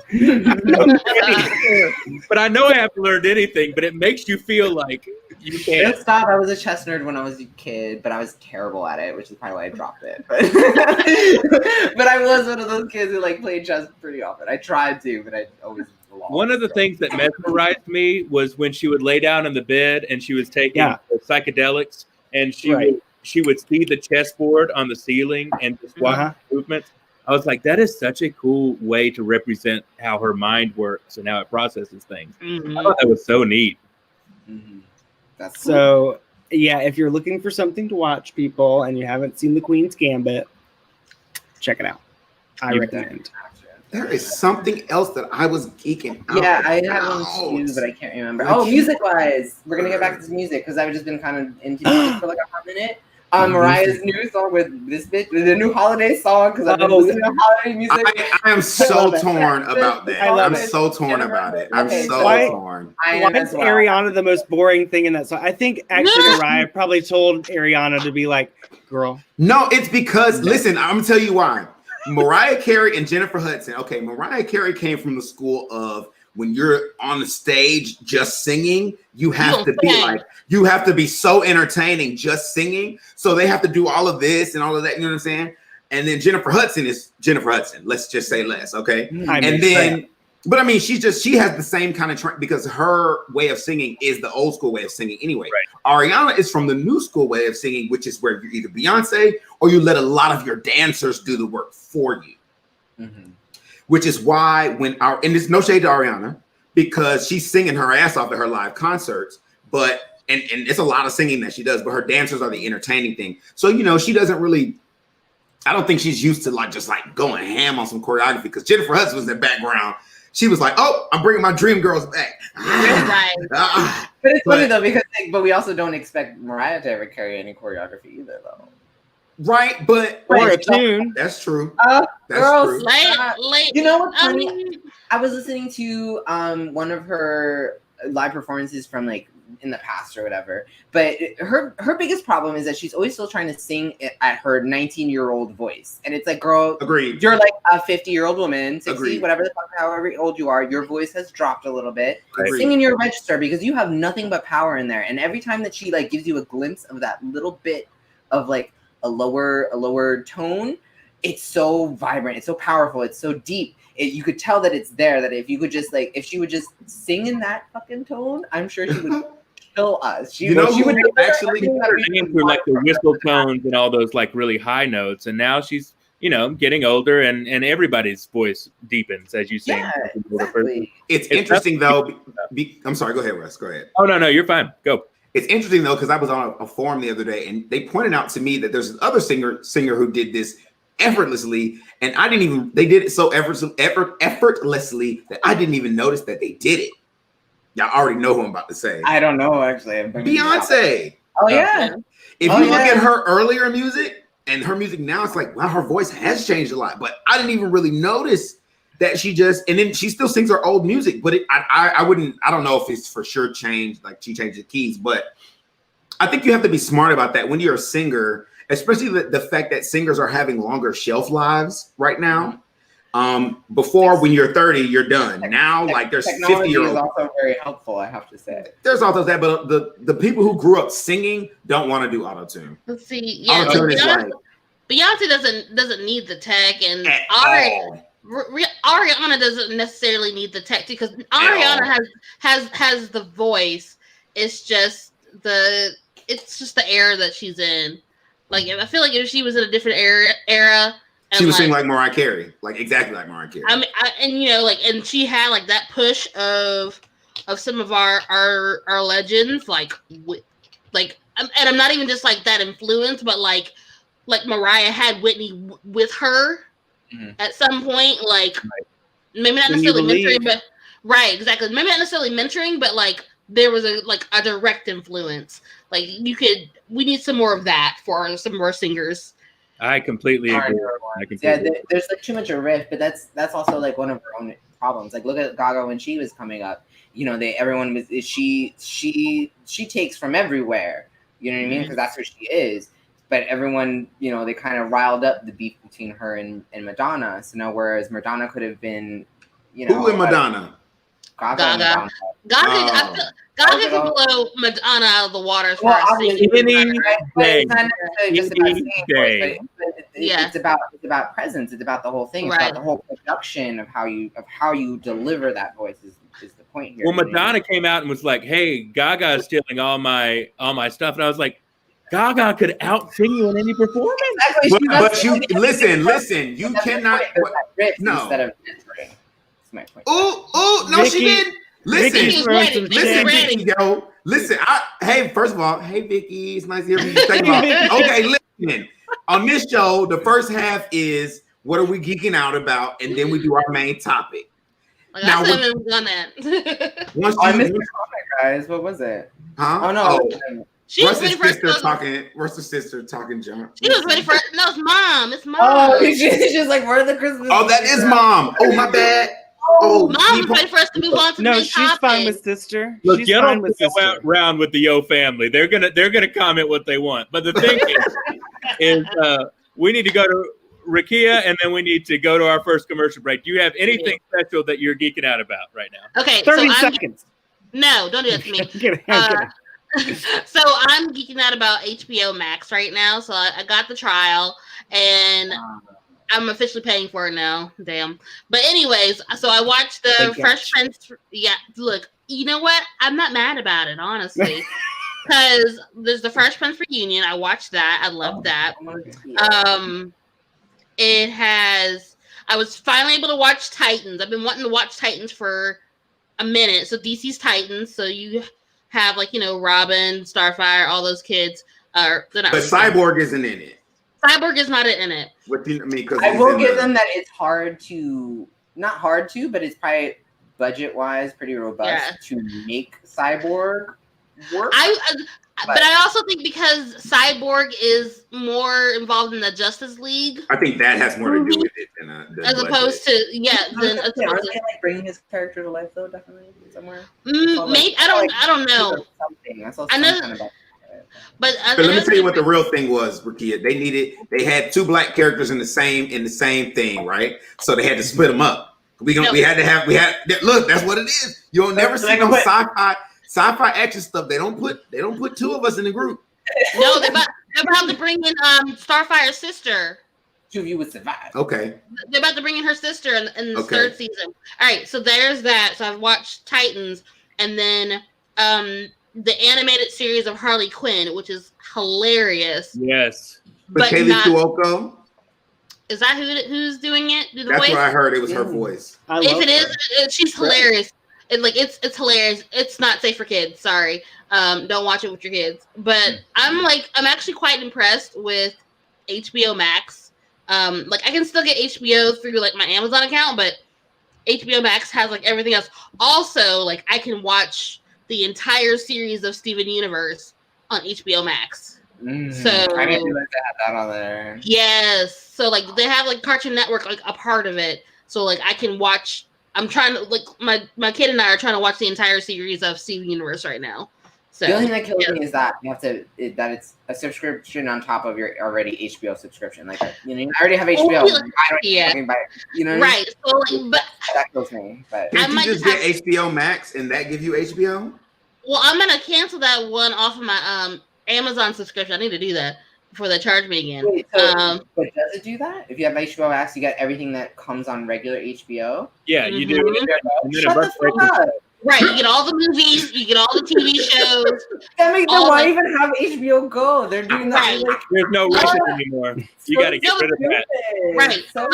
But I know I haven't learned anything, but it makes you feel like you can't. Stop. I was a chess nerd when I was a kid, but I was terrible at it, which is probably why I dropped it. But I was one of those kids who like played chess pretty often. I tried to, but I always lost. One of the things that mesmerized me was when she would lay down in the bed and she was taking psychedelics, and she would see the chessboard on the ceiling and just watch the movements. I was like, that is such a cool way to represent how her mind works and how it processes things. Mm-hmm. I thought that was so neat. Mm-hmm. That's So, yeah, if you're looking for something to watch, people, and you haven't seen The Queen's Gambit, check it out. I recommend. There is something else that I was geeking out. Yeah, I had one too, but I can't remember. Oh, music-wise, we're gonna get back to music because I've just been kind of into music for like a hot minute. Mariah's new song with this bitch, the new holiday song, because I've been listening to holiday music. I am so torn about that. I'm so torn about it. I'm so torn. Why is Ariana the most boring thing in that song? I think actually Mariah probably told Ariana to be like, girl. No, it's because, listen, I'm going to tell you why. Mariah Carey and Jennifer Hudson. Okay, Mariah Carey came from the school of when you're on the stage just singing, you have to be so entertaining just singing. So they have to do all of this and all of that. You know what I'm saying? And then Jennifer Hudson is Jennifer Hudson. Let's just say less, okay? But I mean, she has the same kind of because her way of singing is the old school way of singing anyway. Right. Ariana is from the new school way of singing, which is where you're either Beyonce or you let a lot of your dancers do the work for you. Mm-hmm. Which is why and there's no shade to Ariana because she's singing her ass off at her live concerts, but and it's a lot of singing that she does, but her dancers are the entertaining thing. So, you know, she doesn't really, I don't think she's used to just going ham on some choreography because Jennifer Hudson was in the background. She was like, oh, I'm bringing my dream girls back. Right. But it's funny though, because we also don't expect Mariah to ever carry any choreography either though. Right, but or a tune. That's true. That's girls, true. Late. You know what's funny? I was listening to one of her live performances from in the past or whatever. But her biggest problem is that she's always still trying to sing at her 19-year-old voice, and it's like, girl, agreed. You're like a 50-year-old woman, 60, agreed. Whatever the fuck, however old you are, your voice has dropped a little bit. Agreed. Sing in your register because you have nothing but power in there. And every time that she gives you a glimpse of that little bit of a lower tone, it's so vibrant, it's so powerful, it's so deep. You could tell that it's there. That if you could just if she would just sing in that fucking tone, I'm sure she would kill us. She would actually through the whistle tones and all those really high notes. And now she's getting older, and everybody's voice deepens as you sing. Yeah, exactly. It's interesting though. I'm sorry. Go ahead, Russ. Go ahead. Oh no, you're fine. Go. It's interesting though because I was on a forum the other day, and they pointed out to me that there's another singer who did this effortlessly, and they did it so effortlessly that I didn't even notice that they did it. Y'all already know who I'm about to say. I don't know actually. Beyonce. Oh yeah. If you look at her earlier music and her music now, it's like, wow, her voice has changed a lot. But I didn't even really notice that and then she still sings her old music, but I don't know if it's for sure changed, she changed the keys, but I think you have to be smart about that when you're a singer, especially the fact that singers are having longer shelf lives right now. Before, when you're 30, you're done. Now, there's 50-year-olds. Is also very helpful, I have to say. There's also that, but the people who grew up singing don't want to do auto-tune. Let's see, yeah, Beyonce doesn't need the tech, and Ariana doesn't necessarily need the tech because Ariana has the voice. It's just the era that she's in. I feel like if she was in a different era, she would sing like Mariah Carey, exactly like Mariah Carey. I mean, and she had that push of some of our legends, and I'm not even just that influence, but like Mariah had Whitney with her at some point, maybe not necessarily mentoring, but exactly, maybe not necessarily mentoring, but there was a direct influence. We need some more of that for some of our singers. I completely agree. There's like too much a riff, but that's also like one of her own problems. Like look at Gaga when she was coming up. You know, everyone was she takes from everywhere. You know what I mean? Because that's who she is. But everyone, you know, they kind of riled up the beef between her and Madonna. So now, whereas Madonna could have been, you know, who in Madonna? Gaga can blow Madonna out of the water as far as singing. It's about presence. It's about the whole thing. It's about the whole production of how you deliver that voice is the point here. Well, Madonna came out and was like, "Hey, Gaga is stealing all my stuff," and I was like, Gaga could out-sing you in any performance. Exactly. But you listen. You cannot. No. Instead of that's my point. Oh, no, Vicky, she didn't. Listen, Vicky, yo. Listen, hey, first of all, hey, Vicky, it's nice to hear you. Okay, listen. On this show, the first half is what are we geeking out about, and then we do our main topic. Like, now, I haven't done that. I missed the comment, guys. What was it? Huh? Oh no. She was ready for Russell's sister talking junk. She was ready for no, it's mom. It's mom. Oh, she's like, where are the Christmas? Oh, that is mom. Oh, my bad. Oh, mom was ready for us to move on to the she's topic. Fine with sister. Look, she's you fine don't with go sister. around with the Yo family. They're gonna comment what they want. But the thing is we need to go to Rakia, and then we need to go to our first commercial break. Do you have anything special that you're geeking out about right now? Okay, 30 seconds. No, don't do that to me. So I'm geeking out about HBO Max right now. So I got the trial, and I'm officially paying for it now. Damn. But anyways, so I watched the Fresh Prince. Yeah, look, you know what? I'm not mad about it, honestly. Because there's the Fresh Prince reunion. I watched that. I loved that. I was finally able to watch Titans. I've been wanting to watch Titans for a minute. So DC's Titans. So you have like, you know, Robin, Starfire, all those kids. But Cyborg isn't in it. Cyborg is not in it. What do you mean? Because I will give them that it's not hard to, but it's probably budget-wise pretty robust to make Cyborg work. But I also think because Cyborg is more involved in the Justice League. I think that has more to do with it than as opposed to aren't they like bringing his character to life though? Definitely somewhere. Maybe I don't know. I know. But let me tell you what the real thing was, Rakia. They had two black characters in the same thing, right? So they had to split them up. Look, that's what it is. You'll never see no sci-fi action stuff. They don't put two of us in the group. No, they're about to bring in Starfire's sister. Two of you would survive. Okay. They're about to bring in her sister in the third season. All right, so there's that. So I've watched Titans, and then the animated series of Harley Quinn, which is hilarious. Yes. But Kaylee Cuoco? Is that who's doing it? That's what I heard. It was her voice. If it is, she's hilarious. It's hilarious. It's not safe for kids. Sorry. Don't watch it with your kids. But I'm actually quite impressed with HBO Max. I can still get HBO through like my Amazon account, but HBO Max has like everything else. Also, like I can watch the entire series of Steven Universe on HBO Max. So I didn't realize they had that on there. Yes. So like they have like Cartoon Network like a part of it. So like I can watch. I'm trying to like my kid and I are trying to watch the entire series of Steven Universe right now. So the only thing that kills me is that you have to that it's a subscription on top of your already HBO subscription. Like I already have HBO. Right. So but that kills me. But can't you just get HBO Max and that give you HBO? Well, I'm gonna cancel that one off of my Amazon subscription. I need to do that before they charge me again. Wait, but does it do that? If you have HBO Max, you get everything that comes on regular HBO? Yeah, you do. Shut the fuck up. Right, you get all the movies, you get all the TV shows. That makes them why even have HBO Go? They're doing that. Right. Like, there's no races anymore. You got to get rid of that. Right. So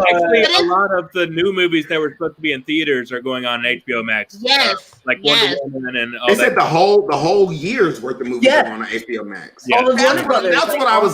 actually, a lot of the new movies that were supposed to be in theaters are going on HBO Max. Yes. Like Wonder Woman and all they that. said the whole year's worth of movies are on HBO Max. Yeah. All of Warner Brothers. That's what I was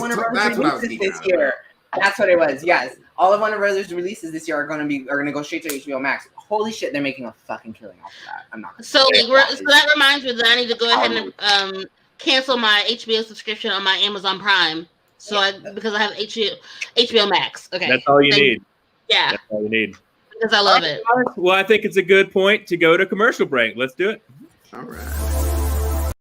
this year. That's what it was. Yes. All of Warner Brothers releases this year are gonna go straight to HBO Max. Holy shit, they're making a fucking killing off of that. I'm not. So that reminds me that I need to go ahead and cancel my HBO subscription on my Amazon Prime. So because I have HBO Max. Okay. That's all you need. Yeah. That's all you need. Because I love it. Well, I think it's a good point to go to commercial break. Let's do it. All right.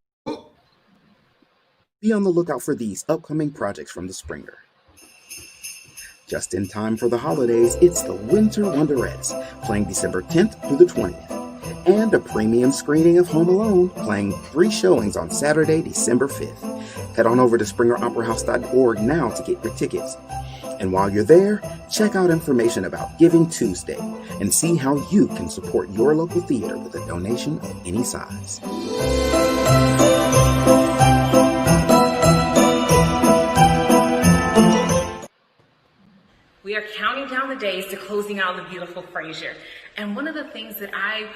Be on the lookout for these upcoming projects from the Springer. Just in time for the holidays, it's the Winter Wonderettes, playing December 10th through the 20th, and a premium screening of Home Alone, playing 3 showings on Saturday, December 5th. Head on over to SpringerOperaHouse.org now to get your tickets. And while you're there, check out information about Giving Tuesday and see how you can support your local theater with a donation of any size. We are counting down the days to closing out the beautiful Frasier. And one of the things that I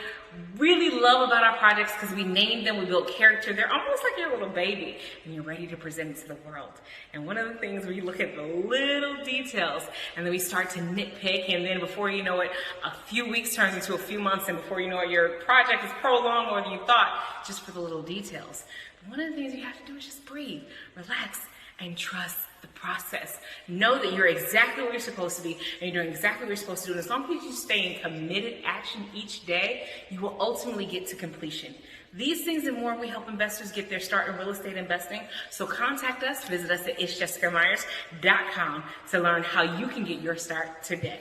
really love about our projects, because we named them, we built character, they're almost like your little baby, and you're ready to present it to the world. And one of the things where you look at the little details, and then we start to nitpick, and then before you know it, a few weeks turns into a few months, and before you know it, your project is prolonged more than you thought, just for the little details. But one of the things you have to do is just breathe, relax, and trust the process. Know that you're exactly where you're supposed to be, and you're doing exactly what you're supposed to do. And as long as you stay in committed action each day, you will ultimately get to completion. These things and more, we help investors get their start in real estate investing. So contact us, visit us at it'sjessicamyers.com to learn how you can get your start today.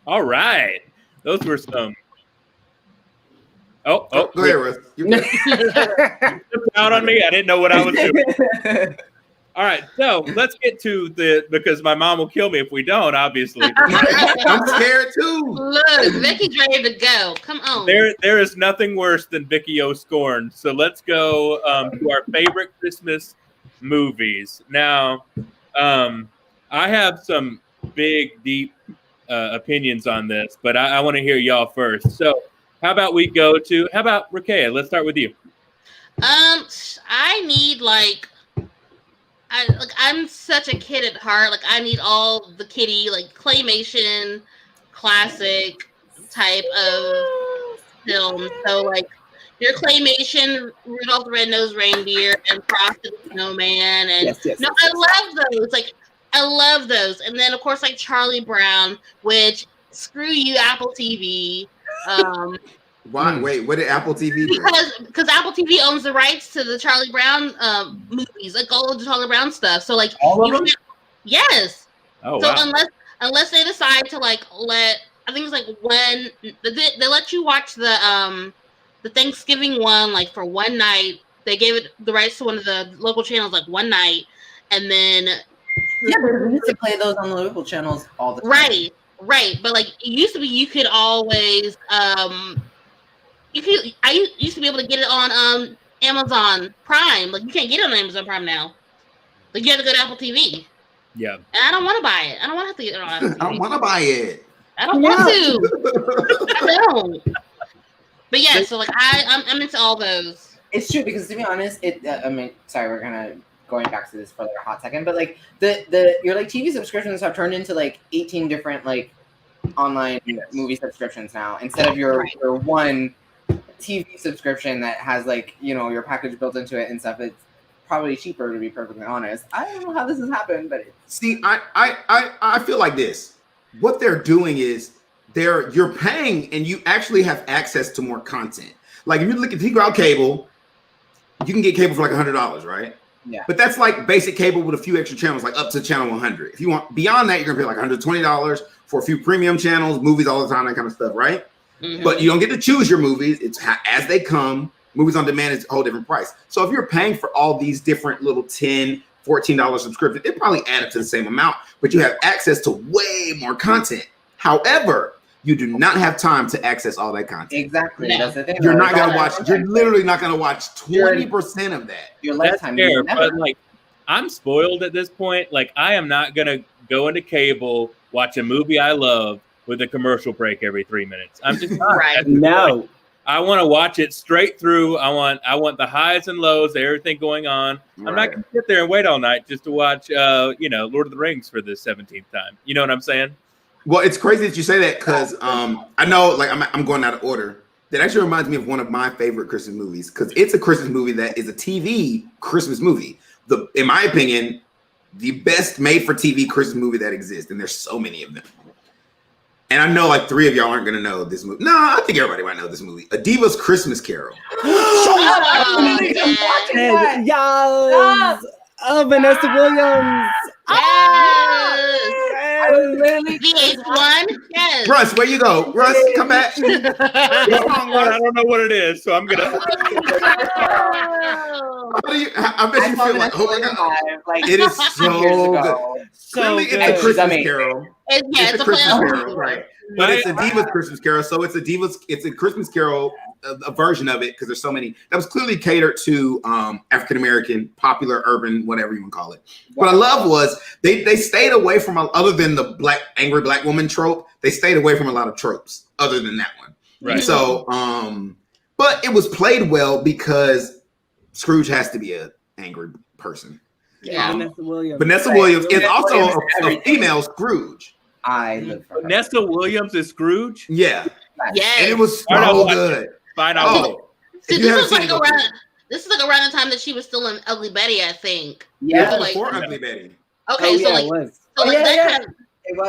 All right. Those were some. Oh, Go ahead, Russ. You out on me. I didn't know what I was doing. All right, so let's get to because my mom will kill me if we don't, obviously. I'm scared too. Look, Vicky's ready to go. Come on. There is nothing worse than Vicky O. Scorn. So let's go to our favorite Christmas movies. Now, I have some big, deep opinions on this, but I want to hear y'all first. So how about Rakea? Let's start with you. I need I'm such a kid at heart. Like I need all the kiddie, like claymation, classic type of film. So like your claymation, Rudolph the Red-Nosed Reindeer, and Frosty the Snowman, and I love those. Like I love those. And then of course like Charlie Brown, which screw you Apple TV. Why? Wait, what did Apple TV do? Because Apple TV owns the rights to the Charlie Brown movies, like all of the Charlie Brown stuff. So like all of them? Yes. Oh, so wow. unless they decide to like let, I think it's like when they let you watch the Thanksgiving one like for one night. They gave it the rights to one of the local channels like one night, and then but we used to play those on the local channels all the time. Right. But like it used to be, you could always I used to be able to get it on Amazon Prime. Like you can't get it on Amazon Prime now. Like you have to go to Apple TV. Yeah. And I don't want to buy it. I don't want to have to get it on Apple TV. I don't want to buy it. I don't want to. I don't. But yeah, so like I'm into all those. It's true because to be honest, sorry, we're going back to this for like a hot second, but like your like TV subscriptions have turned into like 18 different like online movie subscriptions now instead of your one TV subscription that has like your package built into it and stuff. It's probably cheaper, to be perfectly honest. I don't know how this has happened, but see, I feel like this. What they're doing is you're paying and you actually have access to more content. Like if you go out cable, you can get cable for like $100, right? Yeah. But that's like basic cable with a few extra channels, like up to channel 100. If you want beyond that, you're gonna pay like $120 for a few premium channels, movies all the time, that kind of stuff, right? Mm-hmm. But you don't get to choose your movies. It's as they come. Movies on demand is a whole different price. So if you're paying for all these different little $10, $14 subscriptions, it probably add up to the same amount, but you have access to way more content. However, you do not have time to access all that content. Exactly. No. That's the thing. You're not going to watch. You're literally not going to watch 20% of that. Your lifetime. That's fair, but like I'm spoiled at this point. Like I am not going to go into cable, watch a movie I love with a commercial break every 3 minutes. I'm just not. Right. No. I want to watch it straight through. I want the highs and lows, everything going on. Right. I'm not going to sit there and wait all night just to watch, Lord of the Rings for the 17th time. You know what I'm saying? Well, it's crazy that you say that because I know, like, I'm going out of order. That actually reminds me of one of my favorite Christmas movies because it's a Christmas movie that is a TV Christmas movie. In my opinion, the best made-for-TV Christmas movie that exists, and there's so many of them. And I know like 3 of y'all aren't gonna know this movie. No, I think everybody might know this movie. A Diva's Christmas Carol. Yes. Oh, Vanessa Williams. VH1. Yes. Russ, where you go? Russ, come back. I don't know what it is, so I'm gonna. I bet you feel like, oh my god, it is so good. So Clearly, good. it's a Christmas Carol. It's a Christmas Carol, right? But it's a Diva's Christmas Carol, so it's a Christmas Carol, a version of it because there's so many. That was clearly catered to African American, popular, urban, whatever you want to call it. What I love was they stayed away from, other than the angry black woman trope, they stayed away from a lot of tropes other than that one. Right. So, but it was played well because Scrooge has to be an angry person. Yeah. Vanessa Williams is also a female Scrooge. I live for her. Vanessa Williams is Scrooge. Yeah. Yes. And it was so good. See, this is like around the time that she was still in Ugly Betty, I think. Yeah. So, like, Before Ugly Betty. Okay, so that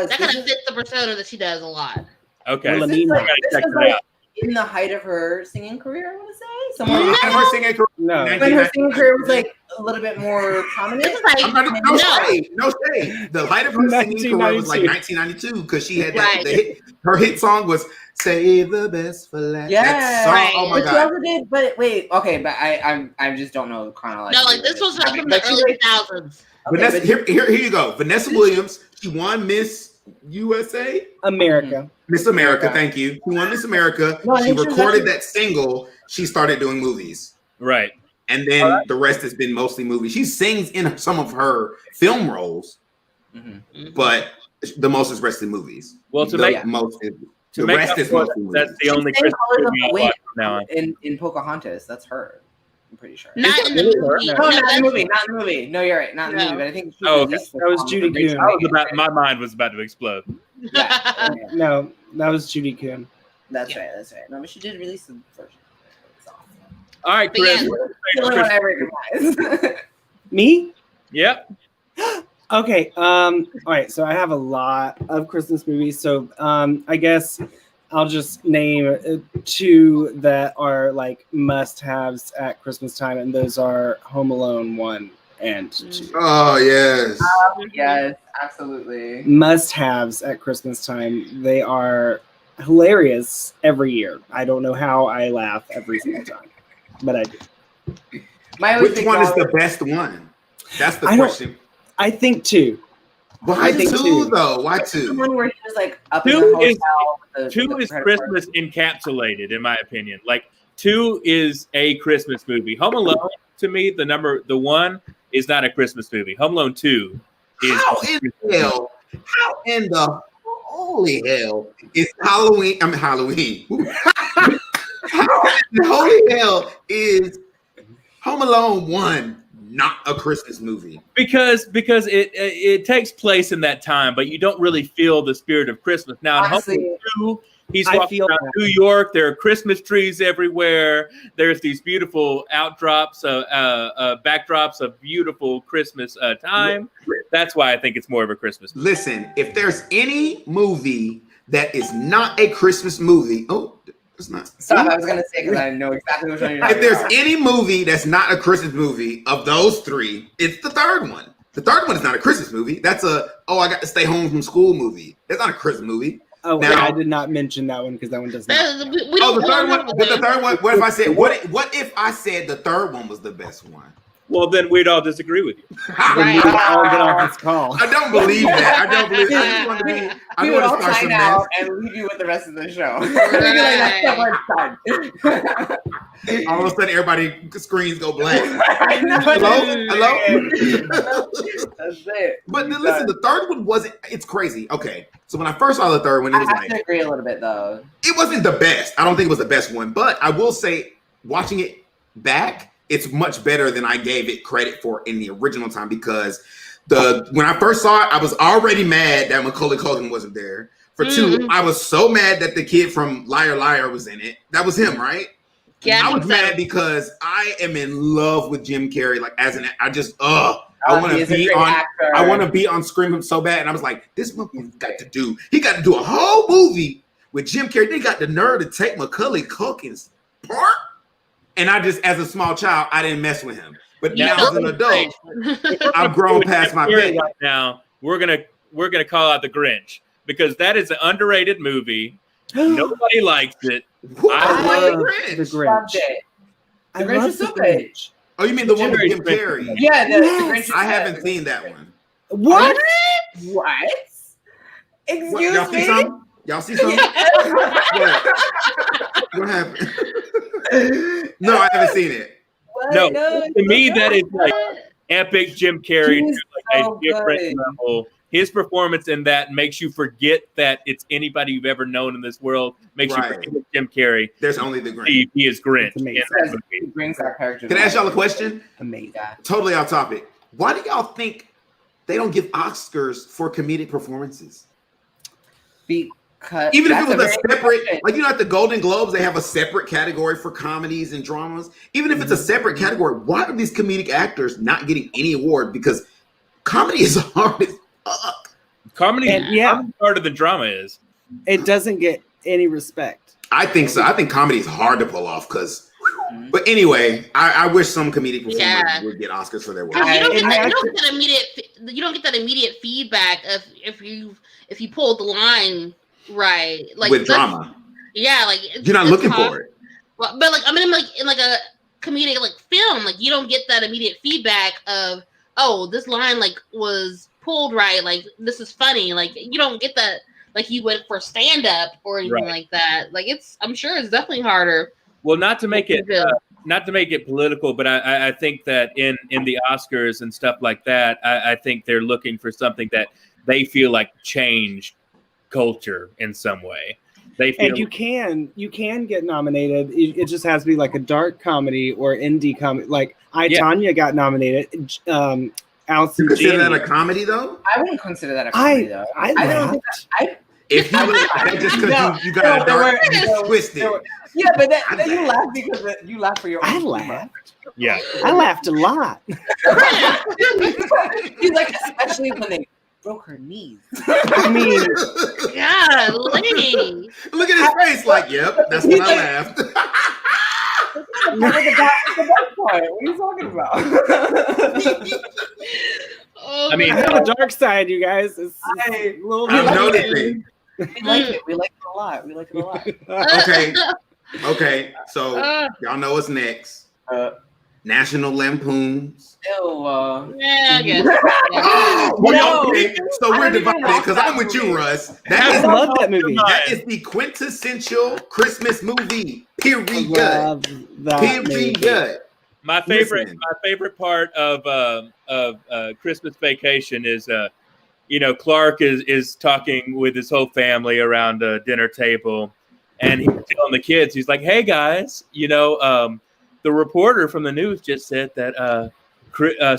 kind of fits the persona that she does a lot. Okay. This is like in the height of her singing career, I want to say. Somewhere her singing career. No. When her singing career was like a little bit more prominent. No shade. The height of her singing career was like 1992 because she had her hit song was "Save the Best for Last." Yeah, oh my god. She also did, but wait, okay, but I just don't know chronologically. No, like this was like from the early 2000s. Vanessa, here you go. Vanessa Williams. She won Miss USA. America. Miss America, thank you. She won Miss America. She recorded that single. She started doing movies. Right. And then the rest has been mostly movies. She sings in some of her film roles, but the most is rest in movies. Well, the rest is mostly movies. That's the only Christmas movie I watch now. In Pocahontas, that's her. I'm pretty sure. Not in the movie. No, not in the movie. No, you're right. Not in the movie, but I think that was Judy Kuhn. My mind was about to explode. Yeah. No, that was Judy Kuhn. That's right. No, but she did release the version. All right, Chris. Me? Yep. Okay. All right. So I have a lot of Christmas movies. So I guess I'll just name 2 that are like must-haves at Christmas time, and those are Home Alone 1 and 2. Oh yes. Yes, absolutely. Must-haves at Christmas time. They are hilarious every year. I don't know how I laugh every single time, but I do. Which one is the best one? That's the question. I think 2. Why 2 though? Why 2? The one where he was like up 2 in the hotel. 2 is Christmas encapsulated, in my opinion. Like 2 is a Christmas movie. Home Alone, to me, the 1 is not a Christmas movie. Home Alone 2 is. How in the holy hell is Halloween? I mean Halloween. How in the holy hell is Home Alone 1 not a Christmas movie? Because it takes place in that time, but you don't really feel the spirit of Christmas. Now, in Home Alone 2, he's walking around New York. There are Christmas trees everywhere. There's these beautiful backdrops of beautiful Christmas time. That's why I think it's more of a Christmas movie. Listen, if there's any movie that is not a Christmas movie, it's not. Stop, I was going to say because I know exactly which one you're talking about. If there's about. any movie that's not a Christmas movie of those 3, it's the third one. The third one is not a Christmas movie. That's I got to stay home from school movie. That's not a Christmas movie. Oh, now, I did not mention that one because that one doesn't. The third one. The third one. What if I said? What if I said the third one was the best one? Well, then we'd all disagree with you. Right. I'll get off this call. I don't believe that. I don't believe. I just want to be. We would all sign out and leave you with the rest of the show. All of a sudden, everybody screens go blank. Hello. That's it. But listen, the third one wasn't. It's crazy. Okay, so when I first saw the third one, it was I have to agree a little bit though. It wasn't the best. I don't think it was the best one, but I will say, watching it back, it's much better than I gave it credit for in the original time because when I first saw it, I was already mad that Macaulay Culkin wasn't there. For 2, I was so mad that the kid from Liar Liar was in it. That was him, right? Yeah, I was mad because I am in love with Jim Carrey. Like I just I want to be on Scream so bad, and I was like, this motherfucker got to do a whole movie with Jim Carrey. They got the nerve to take Macaulay Culkin's part, and I just, as a small child, I didn't mess with him. But now as an adult, I've grown past my pain. Right now, we're gonna call out The Grinch because that is an underrated movie. Nobody likes it. I love The Grinch. The Grinch is so good. Oh, you mean the one with Jim Carrey? Yeah, the Grinch. I haven't seen that one. What? What? Excuse Y'all me. see something? Y'all see something? What happened? No, I haven't seen it. No, to me that is like epic Jim Carrey to like a different level. His performance in that makes you forget that it's anybody you've ever known in this world. Makes you forget Jim Carrey. There's only the Grinch. He is Grinch. He brings our characters. Can I ask y'all a question? Amazing. Totally off topic. Why do y'all think they don't give Oscars for comedic performances? Because even if it was a separate, like, you know, at the Golden Globes, they have a separate category for comedies and dramas. Even if it's a separate category, why are these comedic actors not getting any award? Because comedy is hard as fuck. Comedy is harder than drama is. It doesn't get any respect. I think so. I think comedy is hard to pull off because. But anyway, I wish some comedic performers would get Oscars for their work. You don't get that immediate feedback if you pulled the line right, like with drama. Yeah, like you're not looking for it. Well, but like I mean, like in like a comedic like film, like you don't get that immediate feedback of, oh, this line like was pulled right, like this is funny. Like you don't get that like you would for stand up or anything like that. Like I'm sure it's definitely harder. Well, not to make it political, but I think that in the Oscars and stuff like that, I think they're looking for something that they feel like changed culture in some way. They feel, and you can get nominated. It just has to be like a dark comedy or indie comedy. Like Tanya got nominated. Allison, you consider that a comedy though? I wouldn't consider that a comedy though. I don't think if you just because you got a dark twisted. Yeah, but that you laugh because you laugh for your own. I laughed. Yeah, I laughed a lot. He's like, especially when they broke her knees. I mean, yeah, lady. Look at his face, like, yep, that's when I laughed. What are you talking about? Oh, I mean, I have a dark side, you guys. It's a little I'm noticing. We like it. We like it a lot. Okay. So y'all know what's next. National Lampoon's. Yeah, I guess. So we're divided because I'm with you, Russ. I love that movie. That is the quintessential Christmas movie. Period. Period. My favorite part of Christmas Vacation is Clark is talking with his whole family around a dinner table, and he's telling the kids, he's like, "Hey guys, the reporter from the news just said that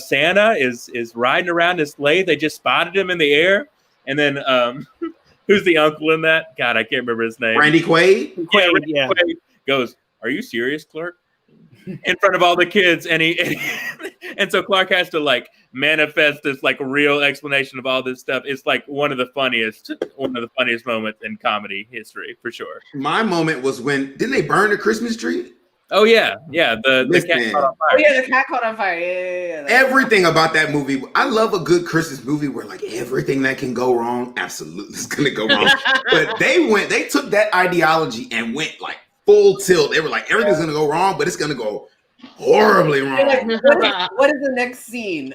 Santa is riding around his sleigh. They just spotted him in the air." And then who's the uncle in that? God, I can't remember his name. Randy Quaid? Yeah. Quaid goes, "Are you serious, Clark?" In front of all the kids, and so Clark has to like manifest this like real explanation of all this stuff. It's like one of the funniest moments in comedy history for sure. My moment was when didn't they burn the Christmas tree? Oh yeah. The cat caught on fire. Oh yeah, the cat caught on fire. Yeah. Everything about that movie. I love a good Christmas movie where like everything that can go wrong absolutely is gonna go wrong. But they took that ideology and went like full tilt. They were like, everything's gonna go wrong, but it's gonna go horribly wrong. Like, what is the next scene?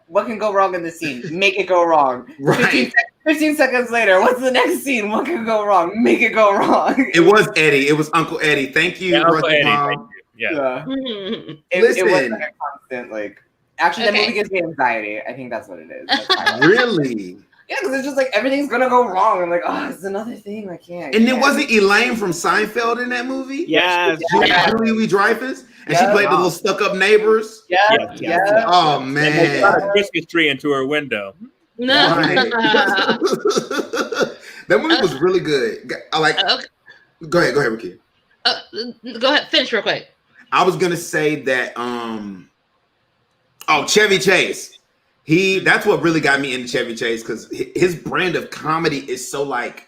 What can go wrong in the scene? Make it go wrong. Right. 15 seconds later, what's the next scene? What can go wrong? Make it go wrong. It was Eddie. It was Uncle Eddie. Thank you, Uncle Eddie. Mom. Thank you. Yeah. It was like a constant like. Actually, that movie gives me anxiety. I think that's what it is. Really? Yeah, because it's just like everything's gonna go wrong. I'm like, oh, it's another thing. I can't. And it wasn't Elaine from Seinfeld in that movie? Yeah. Julie Louis-Dreyfus? And she played the little stuck-up neighbors? Yeah. Oh, man. And they got a Christmas tree into her window. No. Right. That movie was really good. I like. Okay. Go ahead, Ricky. Go ahead, finish real quick. I was gonna say that. Chevy Chase. That's what really got me into Chevy Chase because his brand of comedy is so like.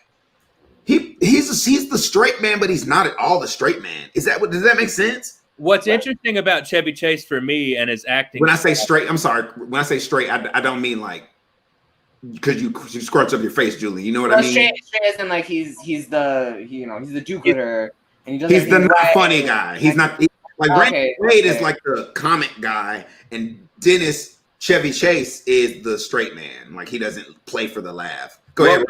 He's the straight man, but he's not at all the straight man. Does that make sense? What's interesting about Chevy Chase for me and his acting. When I say straight, I'm sorry. When I say straight, I don't mean like because you scrunch up your face, Julie. You know what I mean? Straight isn't like he's the do-gooder and he doesn't. He's the not funny guy. He's not like Randy Quaid is like the comic guy, and Dennis Chevy Chase is the straight man. Like he doesn't play for the laugh. Go ahead.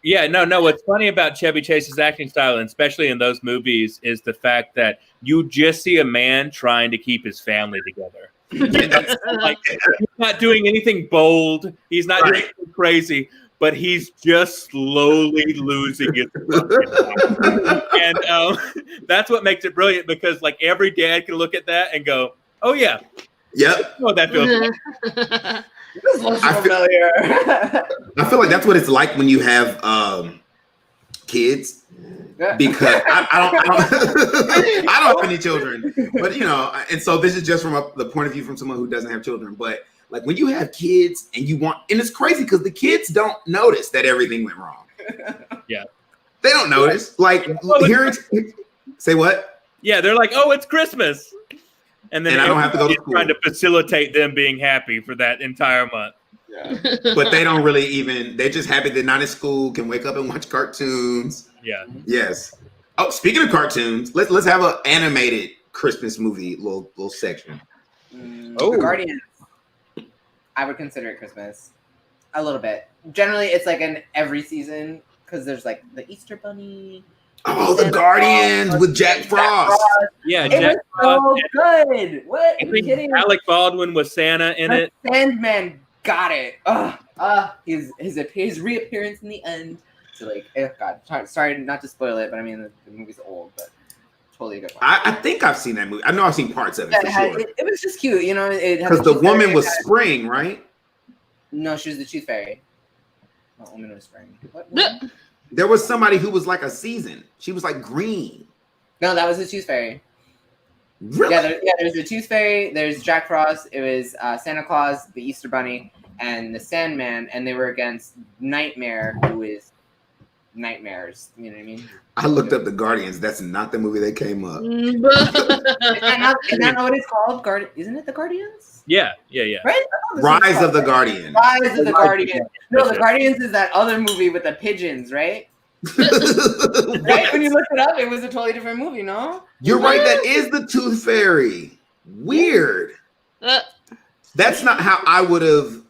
Yeah, no. What's funny about Chevy Chase's acting style, and especially in those movies, is the fact that you just see a man trying to keep his family together. Like he's not doing anything bold. He's not doing anything crazy, but he's just slowly losing his mind. And that's what makes it brilliant because like every dad can look at that and go, "Oh yeah, yep, oh that feels." Like. I feel like that's what it's like when you have kids because I don't have any children, but and so this is just from the point of view from someone who doesn't have children. But like when you have kids and it's crazy because the kids don't notice that everything went wrong. Yeah, they don't notice. Like hearing say what? Yeah, they're like, "Oh, it's Christmas." And then I don't have to go to school. Trying to facilitate them being happy for that entire month. Yeah. But they don't really they're just happy they're not in school, can wake up and watch cartoons. Yeah. Yes. Oh, speaking of cartoons, let's have an animated Christmas movie little section. The Guardians. I would consider it Christmas. A little bit. Generally, it's like an every season because there's like the Easter Bunny. Oh, the Guardians with Jack Frost. Yeah, Jack Frost. So good. What? Are you kidding? Alec Baldwin was Santa in it. Sandman got it. His reappearance in the end. So like, oh God, sorry not to spoil it, but I mean the movie's old, but totally a good one. I think I've seen that movie. I know I've seen parts of it for sure. It was just cute, because the woman was Spring, right? No, she was the Tooth Fairy. The woman was Spring. What? There was somebody who was like a season. She was like green. No, that was the Tooth Fairy. Really? There's the Tooth Fairy. There's Jack Frost. It was Santa Claus, the Easter Bunny, and the Sandman, and they were against Nightmare, who is nightmares. You know what I mean? I looked up the Guardians. That's not the movie that came up. Is that not what it's called? Isn't it the Guardians? Yeah. Right? Rise of the Guardian. Rise of the Guardian. No, the Guardians is that other movie with the pigeons, right? Right? When you looked it up, it was a totally different movie, no? You're right. That is the Tooth Fairy. Weird. That's not how I would have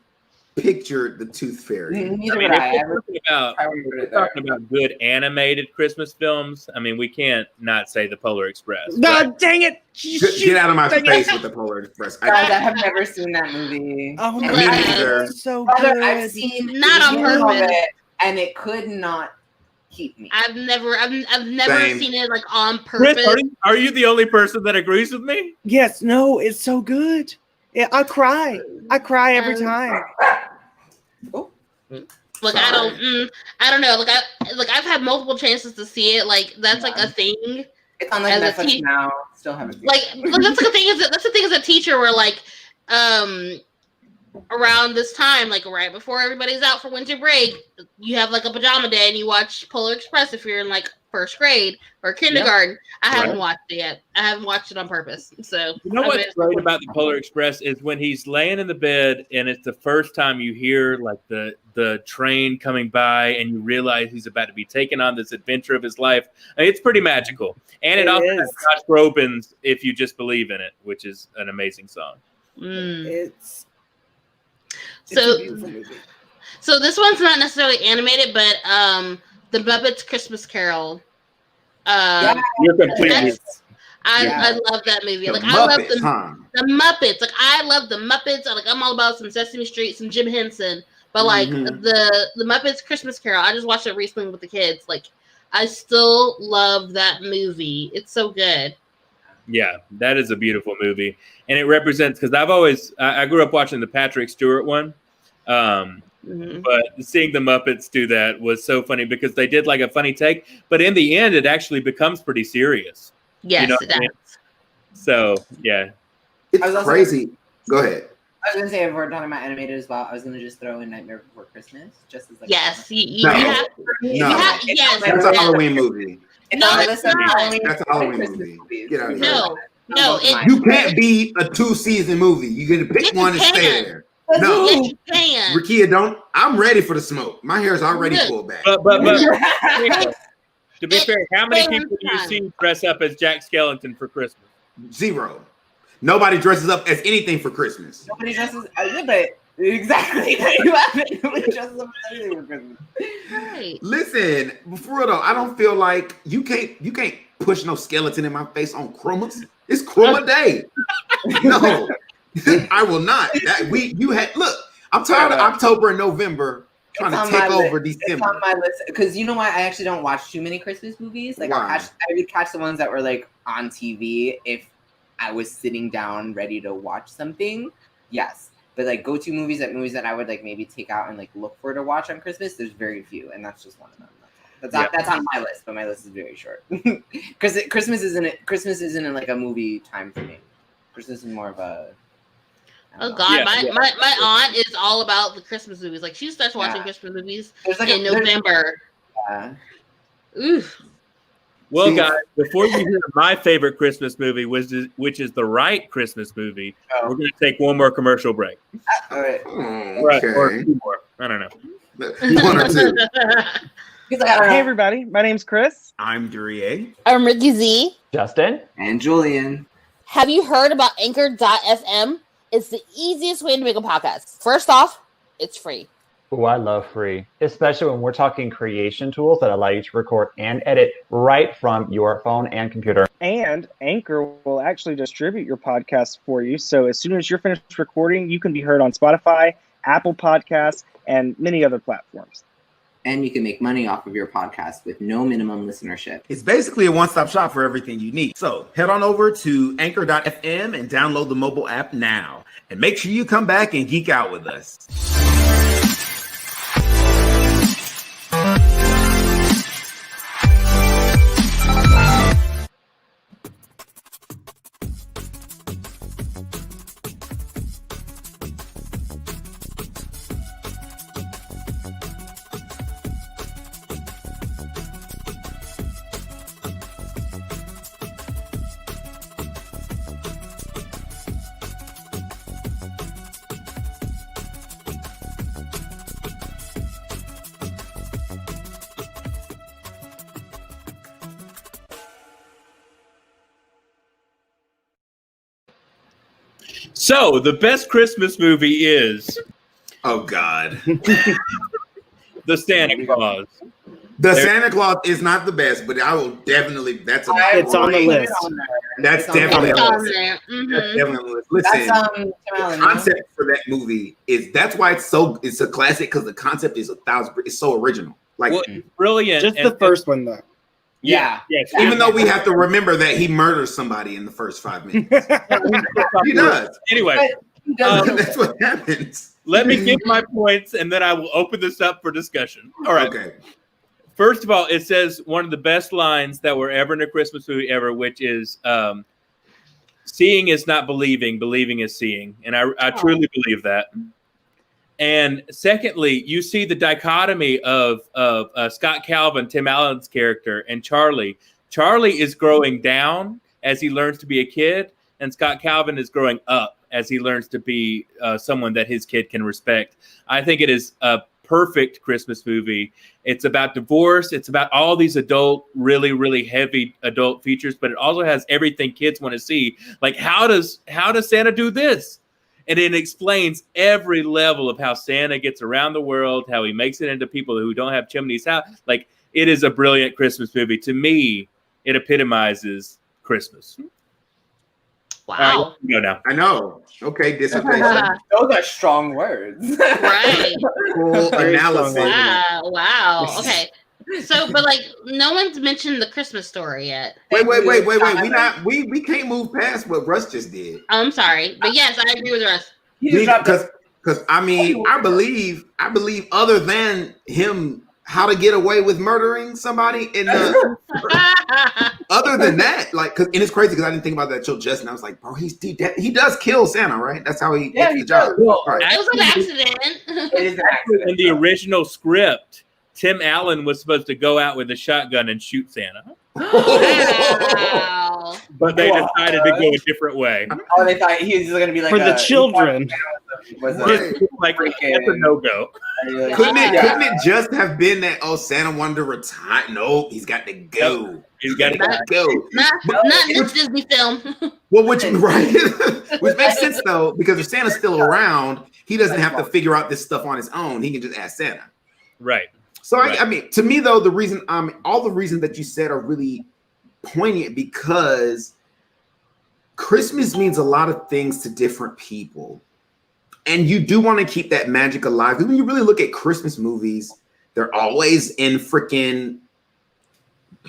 pictured the Tooth Fairy. Neither I would I. We're talking about good animated Christmas films. I mean, we can't not say The Polar Express. God dang it! Get out of my face with The Polar Express. Guys, I have never seen that movie. Oh my Me neither. so good. I've seen Not on purpose, and it could not keep me. I've never Same. seen it like on purpose. Chris, are you the only person that agrees with me? Yes, no, it's so good. Yeah, I cry every time. Like I don't know. Like I've had multiple chances to see it. Like that's like a thing. It's on like Netflix now. Still haven't. Like that's like a thing. That's the thing as a teacher where like around this time, like right before everybody's out for winter break, you have like a pajama day and you watch Polar Express if you're in like first grade or kindergarten. Yep. I haven't watched it yet. I haven't watched it on purpose. So you know what's great about the Polar Express is when he's laying in the bed and it's the first time you hear like the train coming by and you realize he's about to be taken on this adventure of his life. I mean, it's pretty magical. And it also has Josh Groban's "If You Just Believe in It," which is an amazing song. It's so a beautiful movie. So this one's not necessarily animated, but the Muppets Christmas Carol. You're completely. I love that movie. Like I love the Muppets. Like I love the Muppets. Like I'm all about some Sesame Street, some Jim Henson. But like the Muppets Christmas Carol, I just watched it recently with the kids. Like I still love that movie. It's so good. Yeah, that is a beautiful movie, and it represents because I grew up watching the Patrick Stewart one. But seeing the Muppets do that was so funny because they did like a funny take, but in the end, it actually becomes pretty serious. Yes, you know it does. So, yeah. It's crazy. Go ahead. I was gonna say, if we're talking about animated as well, I was gonna just throw in Nightmare Before Christmas, just as like. Yes, No. yes. That's a Halloween movie. No, it's not. That's a Halloween movie. Get out of here. No, You can't be a 2-season movie. You get to pick one and stay there. No, yes, you can. Rakia, don't. I'm ready for the smoke. My hair's already pulled back. But to be fair, how many people do you see dress up as Jack Skellington for Christmas? 0. Nobody dresses up as anything for Christmas. Nobody dresses. But exactly. Nobody dresses up as anything for Christmas. Right. Listen, for real though, I don't feel like you can't push no skeleton in my face on Christmas. It's Chroma Day. No, I will not. Look. I'm tired of October and November trying to take over December. It's on my list because you know why I actually don't watch too many Christmas movies. Like I would catch the ones that were like on TV if I was sitting down ready to watch something. Yes, but like go-to movies that I would like maybe take out and like look for to watch on Christmas. There's very few, and that's just one of them. That's on my list, but my list is very short because Christmas isn't like a movie time for me. Christmas is more of a. Oh God, my aunt is all about the Christmas movies. Like she starts watching Christmas movies in November. Oof. Well, guys, before you hear my favorite Christmas movie, which is the right Christmas movie, we're going to take one more commercial break. All right. Okay. Or 2 more. I don't know. 1 or 2. Hey, everybody. My name's Chris. I'm Duryea. I'm Ricky Z. Justin. And Julian. Have you heard about Anchor.fm? It's the easiest way to make a podcast. First off, it's free. Oh, I love free, especially when we're talking creation tools that allow you to record and edit right from your phone and computer. And Anchor will actually distribute your podcast for you. So as soon as you're finished recording, you can be heard on Spotify, Apple Podcasts, and many other platforms. And you can make money off of your podcast with no minimum listenership. It's basically a one-stop shop for everything you need. So head on over to anchor.fm and download the mobile app now. And make sure you come back and geek out with us. So, the best Christmas movie is... Oh, God. The Santa Claus. Santa Claus is not the best, but I will definitely... It's on the list. That's definitely on there. Mm-hmm. Definitely. Listen, the concept for that movie that's why it's a classic, because the concept is it's so original. Like, brilliant. Just the first one, though. Yeah. Even though we have to remember that he murders somebody in the first 5 minutes. He does. Anyway, that's what happens. Let me give my points, and then I will open this up for discussion. All right. Okay. First of all, it says one of the best lines that were ever in a Christmas movie ever, which is seeing is not believing, believing is seeing. And I truly believe that. And secondly, you see the dichotomy of Scott Calvin, Tim Allen's character, and Charlie. Charlie is growing down as he learns to be a kid, and Scott Calvin is growing up as he learns to be someone that his kid can respect. I think it is a perfect Christmas movie. It's about divorce. It's about all these adult, really, really heavy adult features, but it also has everything kids want to see. Like, how does Santa do this? And it explains every level of how Santa gets around the world, how he makes it into people who don't have chimneys. Like, it is a brilliant Christmas movie. To me, it epitomizes Christmas. Wow. Go now. I know. Okay, dissertation. Those are strong words. Right. Full analysis. Wow. Okay. So, but like, no one's mentioned the Christmas Story yet. Wait. We can't move past what Russ just did. Oh, I'm sorry, but yes, I agree with Russ. Because Because I mean, I believe other than him, how to get away with murdering somebody in the other than that, like, and it's crazy because I didn't think about that till just now. I was like, bro, he does kill Santa, right? That's how he gets the job. Right. It was an accident. It is an accident. In the original script, Tim Allen was supposed to go out with a shotgun and shoot Santa. Wow. But they decided to go a different way. Oh, they thought he was going to be like For the children. Was Like, that's a no-go. Couldn't it just have been that, Santa wanted to retire? No, he's got to go. He's got to go. Not this Disney film. Well, which makes sense though, because if Santa's still around, he doesn't have to figure out this stuff on his own. He can just ask Santa. Right. So I mean, to me though, all the reasons that you said are really poignant because Christmas means a lot of things to different people. And you do want to keep that magic alive. Because when you really look at Christmas movies, they're always in freaking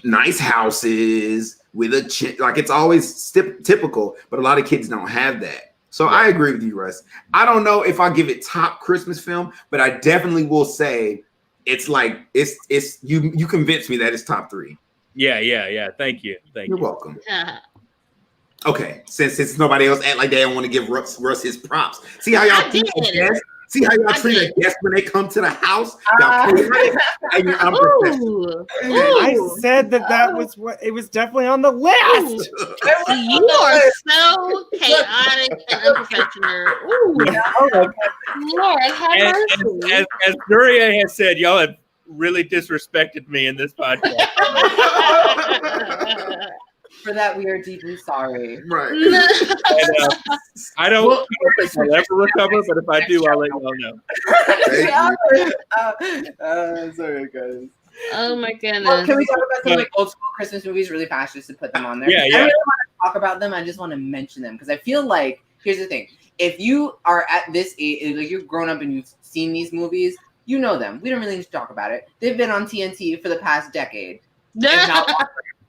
nice houses with like it's always typical, but a lot of kids don't have that. So I agree with you, Russ. I don't know if I'll give it top Christmas film, but I definitely will say it's like it's you convinced me that it's top 3. Yeah. Thank you. You're welcome. Okay, since nobody else act like they don't want to give Russ his props. See how y'all treat a guest? See how y'all treat a guest when they come to the house? Y'all and you're unprofessional. I said that was what it was definitely on the list. You are so chaotic and unprofessional. Lord, have mercy. As Nuria has said, y'all have really disrespected me in this podcast. For that, we are deeply sorry. Right. And, I don't know if I'll ever recover, but if I do, I'll let you all know. Sorry, guys. Oh my goodness. Well, can we talk about some like old school Christmas movies really fast just to put them on there? Yeah. I don't really want to talk about them. I just want to mention them because I feel like, here's the thing. If you are at this age, like you've grown up and you've seen these movies, you know them. We don't really need to talk about it. They've been on TNT for the past decade. If not longer.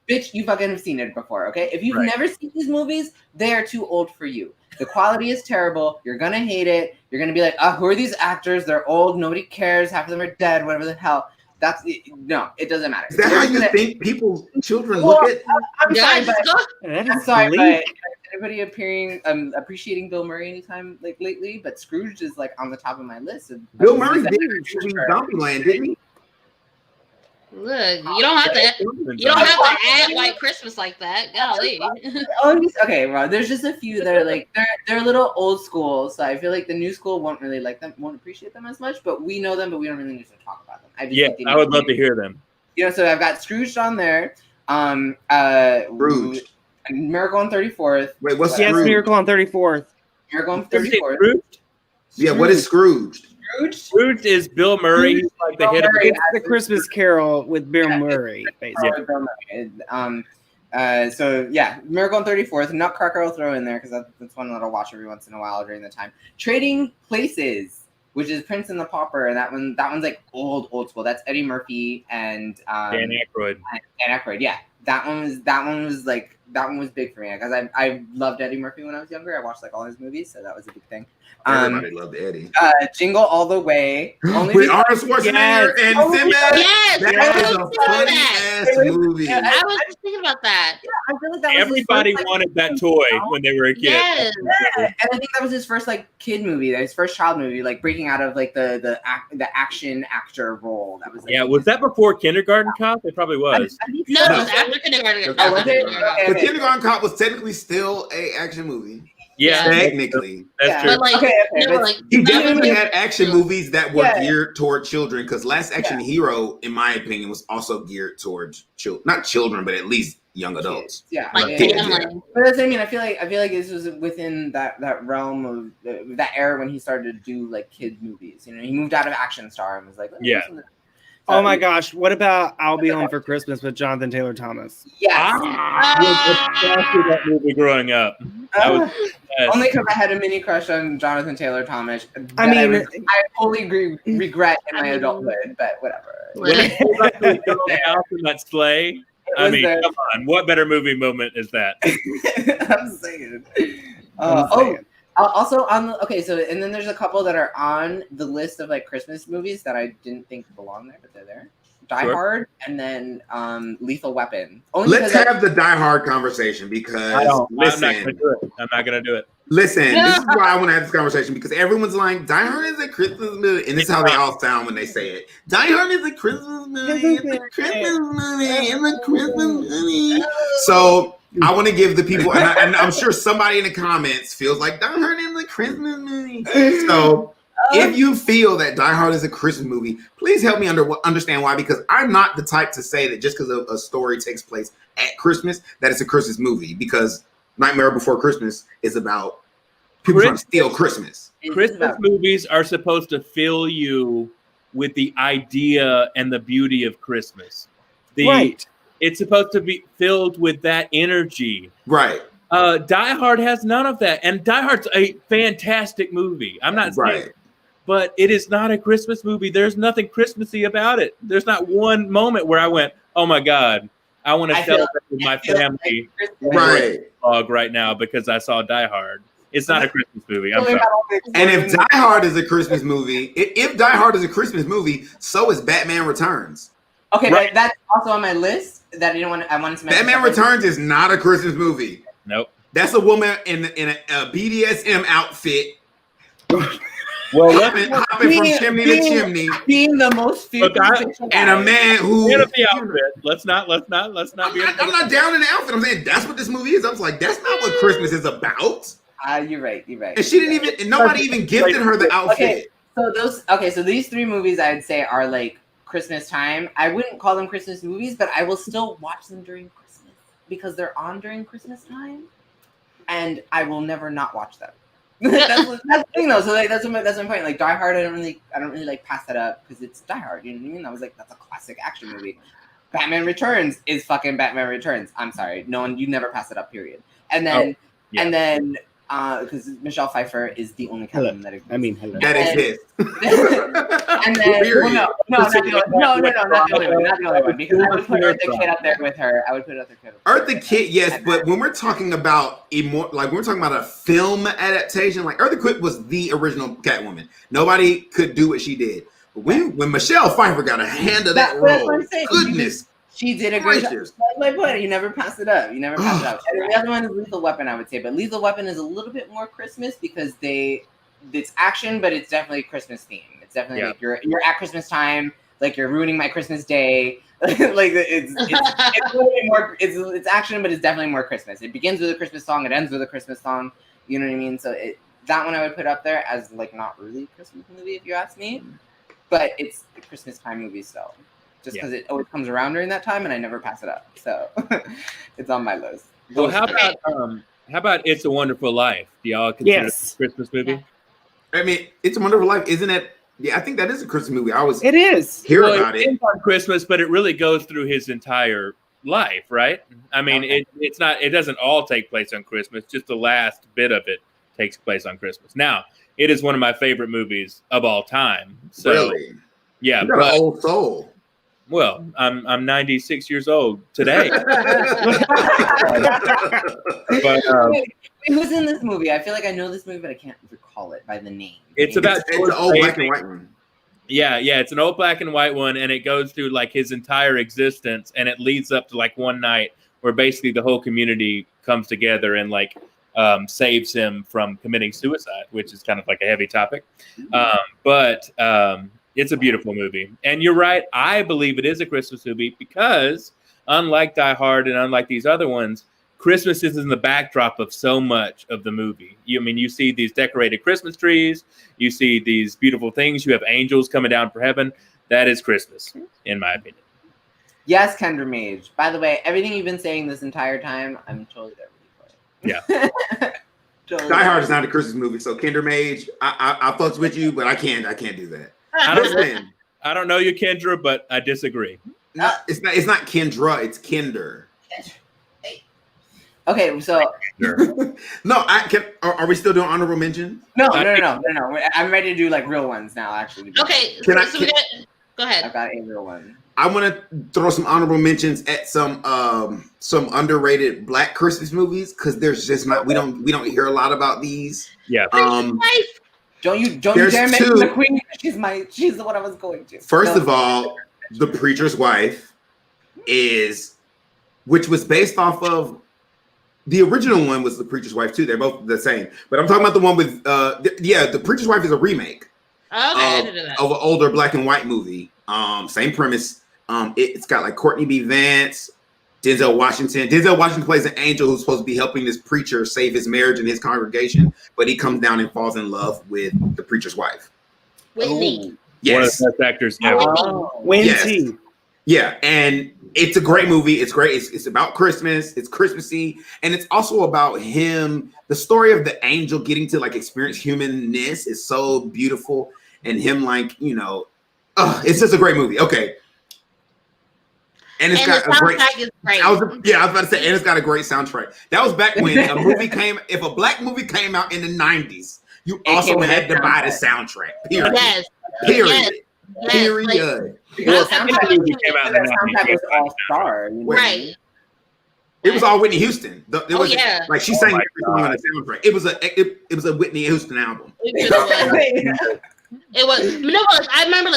Bitch, you fucking have seen it before, okay? If you've never seen these movies, they are too old for you. The quality is terrible. You're gonna hate it. You're gonna be like, who are these actors? They're old. Nobody cares. Half of them are dead. Whatever the hell. No, it doesn't matter. Is that how you think children look at? I'm sorry, but anybody appreciating Bill Murray anytime like lately? But Scrooge is like on the top of my list. Bill Murray did Zombieland, didn't he? Look, you don't have to add White Christmas like that. Golly. Okay, well, there's just a few that are like they're a little old school, so I feel like the new school won't really like them, won't appreciate them as much. But we know them, but we don't really need to talk about them. I would love to hear them. So I've got Scrooge on there. Scrooge. Miracle on 34th. Wait, what's Scrooge? Miracle on 34th. Miracle on 34th. Yeah, what is Scrooge? Scrooge is Bill Murray. He's like the head of it's the Christmas Carol with Bill Murray, basically. So yeah, Miracle on 34th. Nutcracker I'll throw in there because that's one that I'll watch every once in a while during the time. Trading Places, which is Prince and the Pauper, and that one's like old school. That's Eddie Murphy and Dan Aykroyd. Dan Aykroyd, yeah. That one was big for me because I loved Eddie Murphy when I was younger. I watched like all his movies, so that was a big thing. Everybody loved Eddie. Jingle All the Way. With Arnold Schwarzenegger and Sinbad. Yes, That is a funny ass movie. I was just thinking about that. Yeah, I feel like that was Everybody his first, wanted that toy when they were a kid. Yes. and I think that was his first like kid movie, his first child movie, like breaking out of like the action actor role. That was like, was that before Kindergarten Cop? It probably was. No, it was after Kindergarten. The Kindergarten Cop was technically still a action movie. Yeah, technically. That's true. But like, he definitely had action movies that were geared toward children. Because Last Action Hero, in my opinion, was also geared towards not children, but at least young adults. Yeah, like but that's what I mean. I feel like this was within that realm of that era when he started to do like kid movies. You know, he moved out of action star and was like, Oh my gosh! What about I'll Be Home for Christmas with Jonathan Taylor Thomas? Yes. That movie growing up. Only because I had a mini crush on Jonathan Taylor Thomas. I fully regret in my adulthood, but whatever. The house in that sleigh. I mean, come on! What better movie moment is that? I'm saying. Also on the so and then there's a couple that are on the list of like Christmas movies that I didn't think belong there, but they're there. Die Hard and then Lethal Weapon. Let's have the Die Hard conversation because listen, I'm not gonna do it. Listen, this is why I want to have this conversation because everyone's like, Die Hard is a Christmas movie. And this is how they all sound when they say it. Die Hard is a Christmas movie. It's a Christmas movie. It's a Christmas movie. So I want to give the people, and I'm sure somebody in the comments feels like Die Hard is a Christmas movie. So if you feel that Die Hard is a Christmas movie, please help me understand why, because I'm not the type to say that just because a story takes place at Christmas, that it's a Christmas movie, because Nightmare Before Christmas is about people trying to steal Christmas. Christmas movies are supposed to fill you with the idea and the beauty of Christmas. Right. It's supposed to be filled with that energy. Right. Die Hard has none of that. And Die Hard's a fantastic movie. I'm not saying, but it is not a Christmas movie. There's nothing Christmassy about it. There's not one moment where I went, oh my God, I want to celebrate with my family right now because I saw Die Hard. It's not a Christmas movie. I'm sorry. And if Die Hard is a Christmas movie, if Die Hard is a Christmas movie, so is Batman Returns. Okay, but that's also on my list that I wanted to mention. Batman Returns is not a Christmas movie. Nope. That's a woman in a BDSM outfit. Well, hopping from chimney to chimney, being the most and a man who the outfit. Let's not be. I'm not down in the outfit. I'm saying that's what this movie is. I was like, that's not what Christmas is about. You're right. And she didn't even. And nobody even gifted her the outfit. So these three movies I'd say are like Christmas time. I wouldn't call them Christmas movies, but I will still watch them during Christmas because they're on during Christmas time, and I will never not watch them. that's the thing though. So like that's my point. Like Die Hard, I don't really like pass that up because it's Die Hard. You know what I mean? I was like, that's a classic action movie. Batman Returns is fucking Batman Returns. I'm sorry, you never pass it up. Period. And then because Michelle Pfeiffer is the only Catwoman that exists. That exists. And then not the only one. Because I would put Eartha Kitt up there with her. Eartha Kitt, yes, but when we're talking about when we're talking about a film adaptation, like Eartha Kitt was the original Catwoman. Nobody could do what she did. But when Michelle Pfeiffer got a hand of that role, goodness. She did a great job. Like what? You never pass it up. And the other one is Lethal Weapon, I would say. But Lethal Weapon is a little bit more Christmas because it's action, but it's definitely Christmas theme. It's definitely like you're at Christmas time, like you're ruining my Christmas day. Like it's a little bit more. It's action, but it's definitely more Christmas. It begins with a Christmas song. It ends with a Christmas song. You know what I mean? So that one I would put up there as like not really a Christmas movie if you ask me, but it's a Christmas time movie still. Just because it always comes around during that time, and I never pass it up, so it's on my list. Well, how about It's a Wonderful Life? Do y'all consider it a Christmas movie? I mean, It's a Wonderful Life, isn't it? Yeah, I think that is a Christmas movie. It is. Hear about it. It's on Christmas, but it really goes through his entire life, right? I mean, it's not. It doesn't all take place on Christmas. Just the last bit of it takes place on Christmas. Now, it is one of my favorite movies of all time. So, really? Yeah, you got an old soul. Well, I'm 96 years old today. But who's in this movie? I feel like I know this movie, but I can't recall it by the name. It's an old black and white one. Yeah, it's an old black and white one, and it goes through like his entire existence, and it leads up to like one night where basically the whole community comes together and like saves him from committing suicide, which is kind of like a heavy topic. But it's a beautiful movie. And you're right. I believe it is a Christmas movie because unlike Die Hard and unlike these other ones, Christmas is in the backdrop of so much of the movie. You see these decorated Christmas trees. You see these beautiful things. You have angels coming down from heaven. That is Christmas, in my opinion. Yes, Kendra Mage. By the way, everything you've been saying this entire time, I'm totally there with you. Yeah. Totally. Die Hard is not a Christmas movie. So Kendra Mage, I fucks with you, but I can't do that. I don't know you, Kendra, but I disagree. No, it's not Kendra, it's Kinder. Okay, so no, are we still doing honorable mentions? No. I'm ready to do like real ones now. Actually, okay. Go ahead. I've got a real one. I want to throw some honorable mentions at some underrated Black Christmas movies because there's just not we don't hear a lot about these. Yeah. Don't you There's dare mention two. the Queen. She's the one I was going to. First of all, The Preacher's Wife which was based off of the original one was The Preacher's Wife too. They're both the same, but I'm talking about the one with The Preacher's Wife is a remake of an older black and white movie. Same premise. It's got like Courtney B. Vance, Denzel Washington. Denzel Washington plays an angel who's supposed to be helping this preacher save his marriage and his congregation, but he comes down and falls in love with the preacher's wife. Whitney. Yes. One of the best actors ever. Yes. Yeah, and it's a great movie. It's great. It's about Christmas. It's Christmassy, and it's also about him. The story of the angel getting to like experience humanness is so beautiful, and him like it's just a great movie. Okay, and it's got a great. I was about to say, and it's got a great soundtrack. That was back when a movie came. If a black movie came out in the '90s, you also had to buy the soundtrack. Period. Yes. Period. Yes. Period. Well, soundtrack was all star, right? It was all Whitney Houston. It was like she sang every song on the soundtrack. It was a Whitney Houston album. It was I remember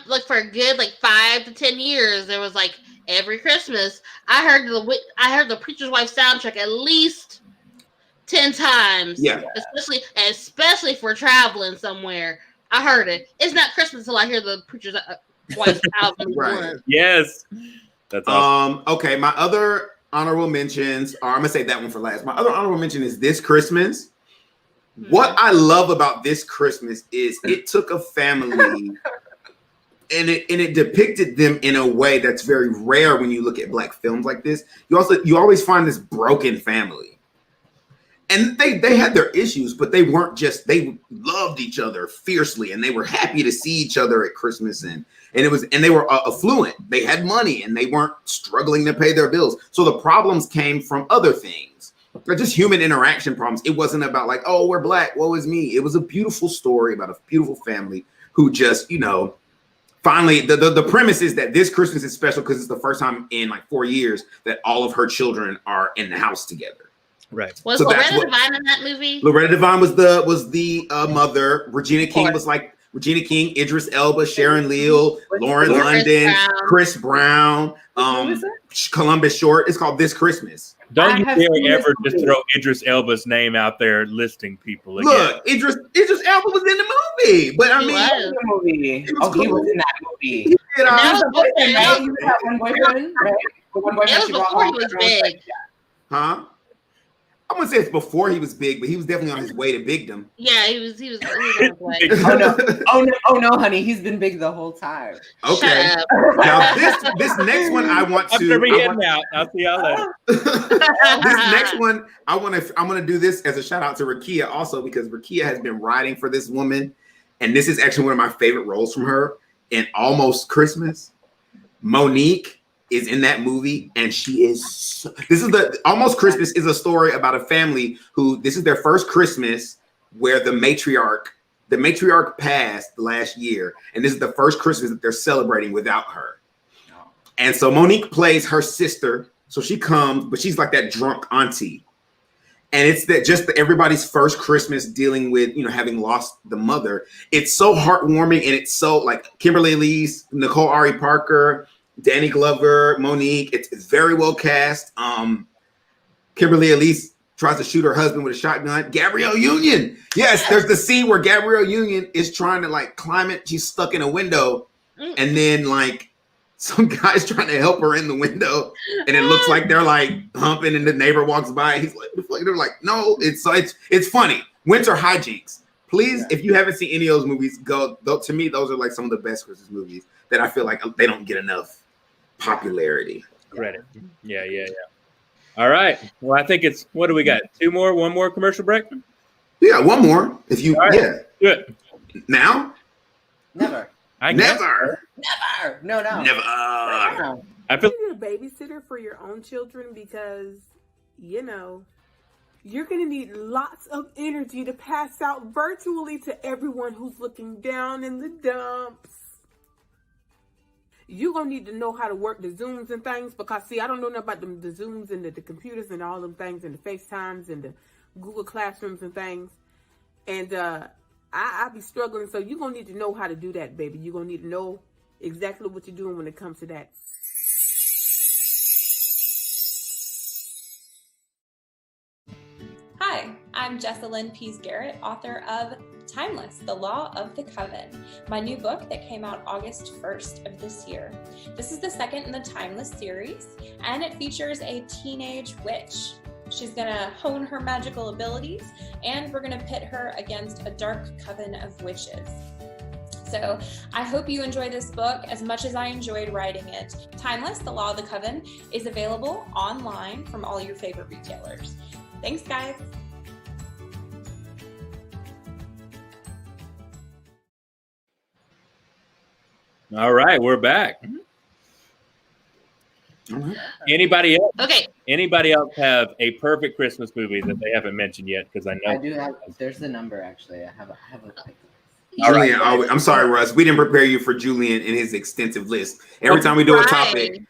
like for a good 5 to 10 years there was like every Christmas I heard the Preacher's Wife soundtrack at least 10 times. Yeah, especially for traveling somewhere. I heard it. It's not Christmas until I hear the Preacher's Wife album. Right. Yes. That's awesome. Okay, my other honorable mentions are, I'm gonna save that one for last. My other honorable mention is This Christmas. Mm-hmm. What I love about This Christmas is it took a family and it depicted them in a way that's very rare when you look at black films like this. You always find this broken family. And they had their issues, but they they loved each other fiercely and they were happy to see each other at Christmas and they were affluent. They had money and they weren't struggling to pay their bills. So the problems came from other things. They're just human interaction problems. It wasn't about like, oh, we're black, woe is me. It was a beautiful story about a beautiful family who just, finally the premise is that this Christmas is special because it's the first time in like 4 years that all of her children are in the house together. Right. Was Loretta Devine in that movie? Loretta Devine was the mother. Regina King was like Regina King, Idris Elba, Sharon Leal, Lauren London, Chris Brown, Columbus Short. It's called This Christmas. Don't you dare ever just throw Idris Elba's name out there listing people again. Look, Idris Elba was in the movie, but he was in that movie. That was one boyfriend, right? The one boyfriend. It was before he was big. Huh? I wouldn't say it's before he was big, but he was definitely on his way to bigdom. Yeah, he was on his way. Oh no, honey, he's been big the whole time. Okay. Now this next one I want to. I'll see y'all later. This next one I'm gonna do this as a shout out to Rakia also because Rakia has been writing for this woman, and this is actually one of my favorite roles from her in Almost Christmas. Monique is in that movie, and Almost Christmas is a story about a family who this is their first Christmas where the matriarch passed last year, and this is the first Christmas that they're celebrating without her. And so Monique plays her sister, so she comes, but she's like that drunk auntie, and it's everybody's first Christmas dealing with having lost the mother. It's so heartwarming, and it's so like Kimberly Elise, Nicole Ari Parker, Danny Glover, Monique. It's very well cast. Kimberly Elise tries to shoot her husband with a shotgun. Gabrielle Union. Yes, there's the scene where Gabrielle Union is trying to like climb it. She's stuck in a window, and then like some guy's trying to help her in the window, and it looks like they're like humping, and the neighbor walks by. And he's like, they're like, no, it's funny. Winter hijinks. Please, if you haven't seen any of those movies, go. To me, those are like some of the best Christmas movies that I feel like they don't get enough popularity. Credit. Yeah. All right. Well, I think it's, what do we got? One more commercial break? Yeah, one more. If you, right. Yeah. Good. Now? Never. Never. No. Never. I feel you need a babysitter for your own children because, you're going to need lots of energy to pass out virtually to everyone who's looking down in the dumps. you're going to need to know how to work the Zooms and things, because, see, I don't know nothing about the Zooms and the computers and all them things and the FaceTimes and the Google Classrooms and things. And I be struggling, so you're going to need to know how to do that, baby. You're going to need to know exactly what you're doing when it comes to that. Hi, I'm Jessalyn Pease Garrett, author of Timeless, The Law of the Coven, my new book that came out August 1st of this year. This is the second in the Timeless series, and it features a teenage witch. She's gonna hone her magical abilities, and we're gonna pit her against a dark coven of witches. So I hope you enjoy this book as much as I enjoyed writing it. Timeless, The Law of the Coven is available online from all your favorite retailers. Thanks, guys. All right, we're back. Anybody else? Okay. Anybody else have a perfect Christmas movie that they haven't mentioned yet? Because I know I do have. There's the number actually. I have a Julian, I'm sorry, Russ. We didn't prepare you for Julian and his extensive list. Every time we do a topic,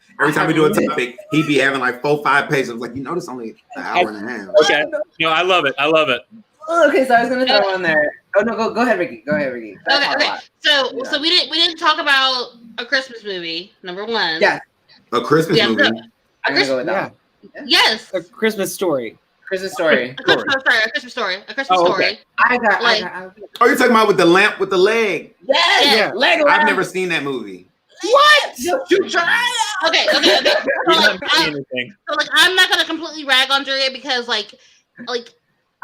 he be having like 4-5 pages. I was like, it's only an hour and a half. Okay. No, I love it. Oh, okay, so I was gonna throw on there. Oh no, go ahead, Ricky. Okay. So we didn't talk about a Christmas movie. Number one. Yeah. A Christmas movie. I'm gonna go with that. Yes. A Christmas Story. A Christmas story. I got. Oh, you're talking about with the lamp with the leg? Yes. Yeah. Lego. I've never seen that movie. What? You try. Okay. So, I'm not gonna completely rag on Julia because I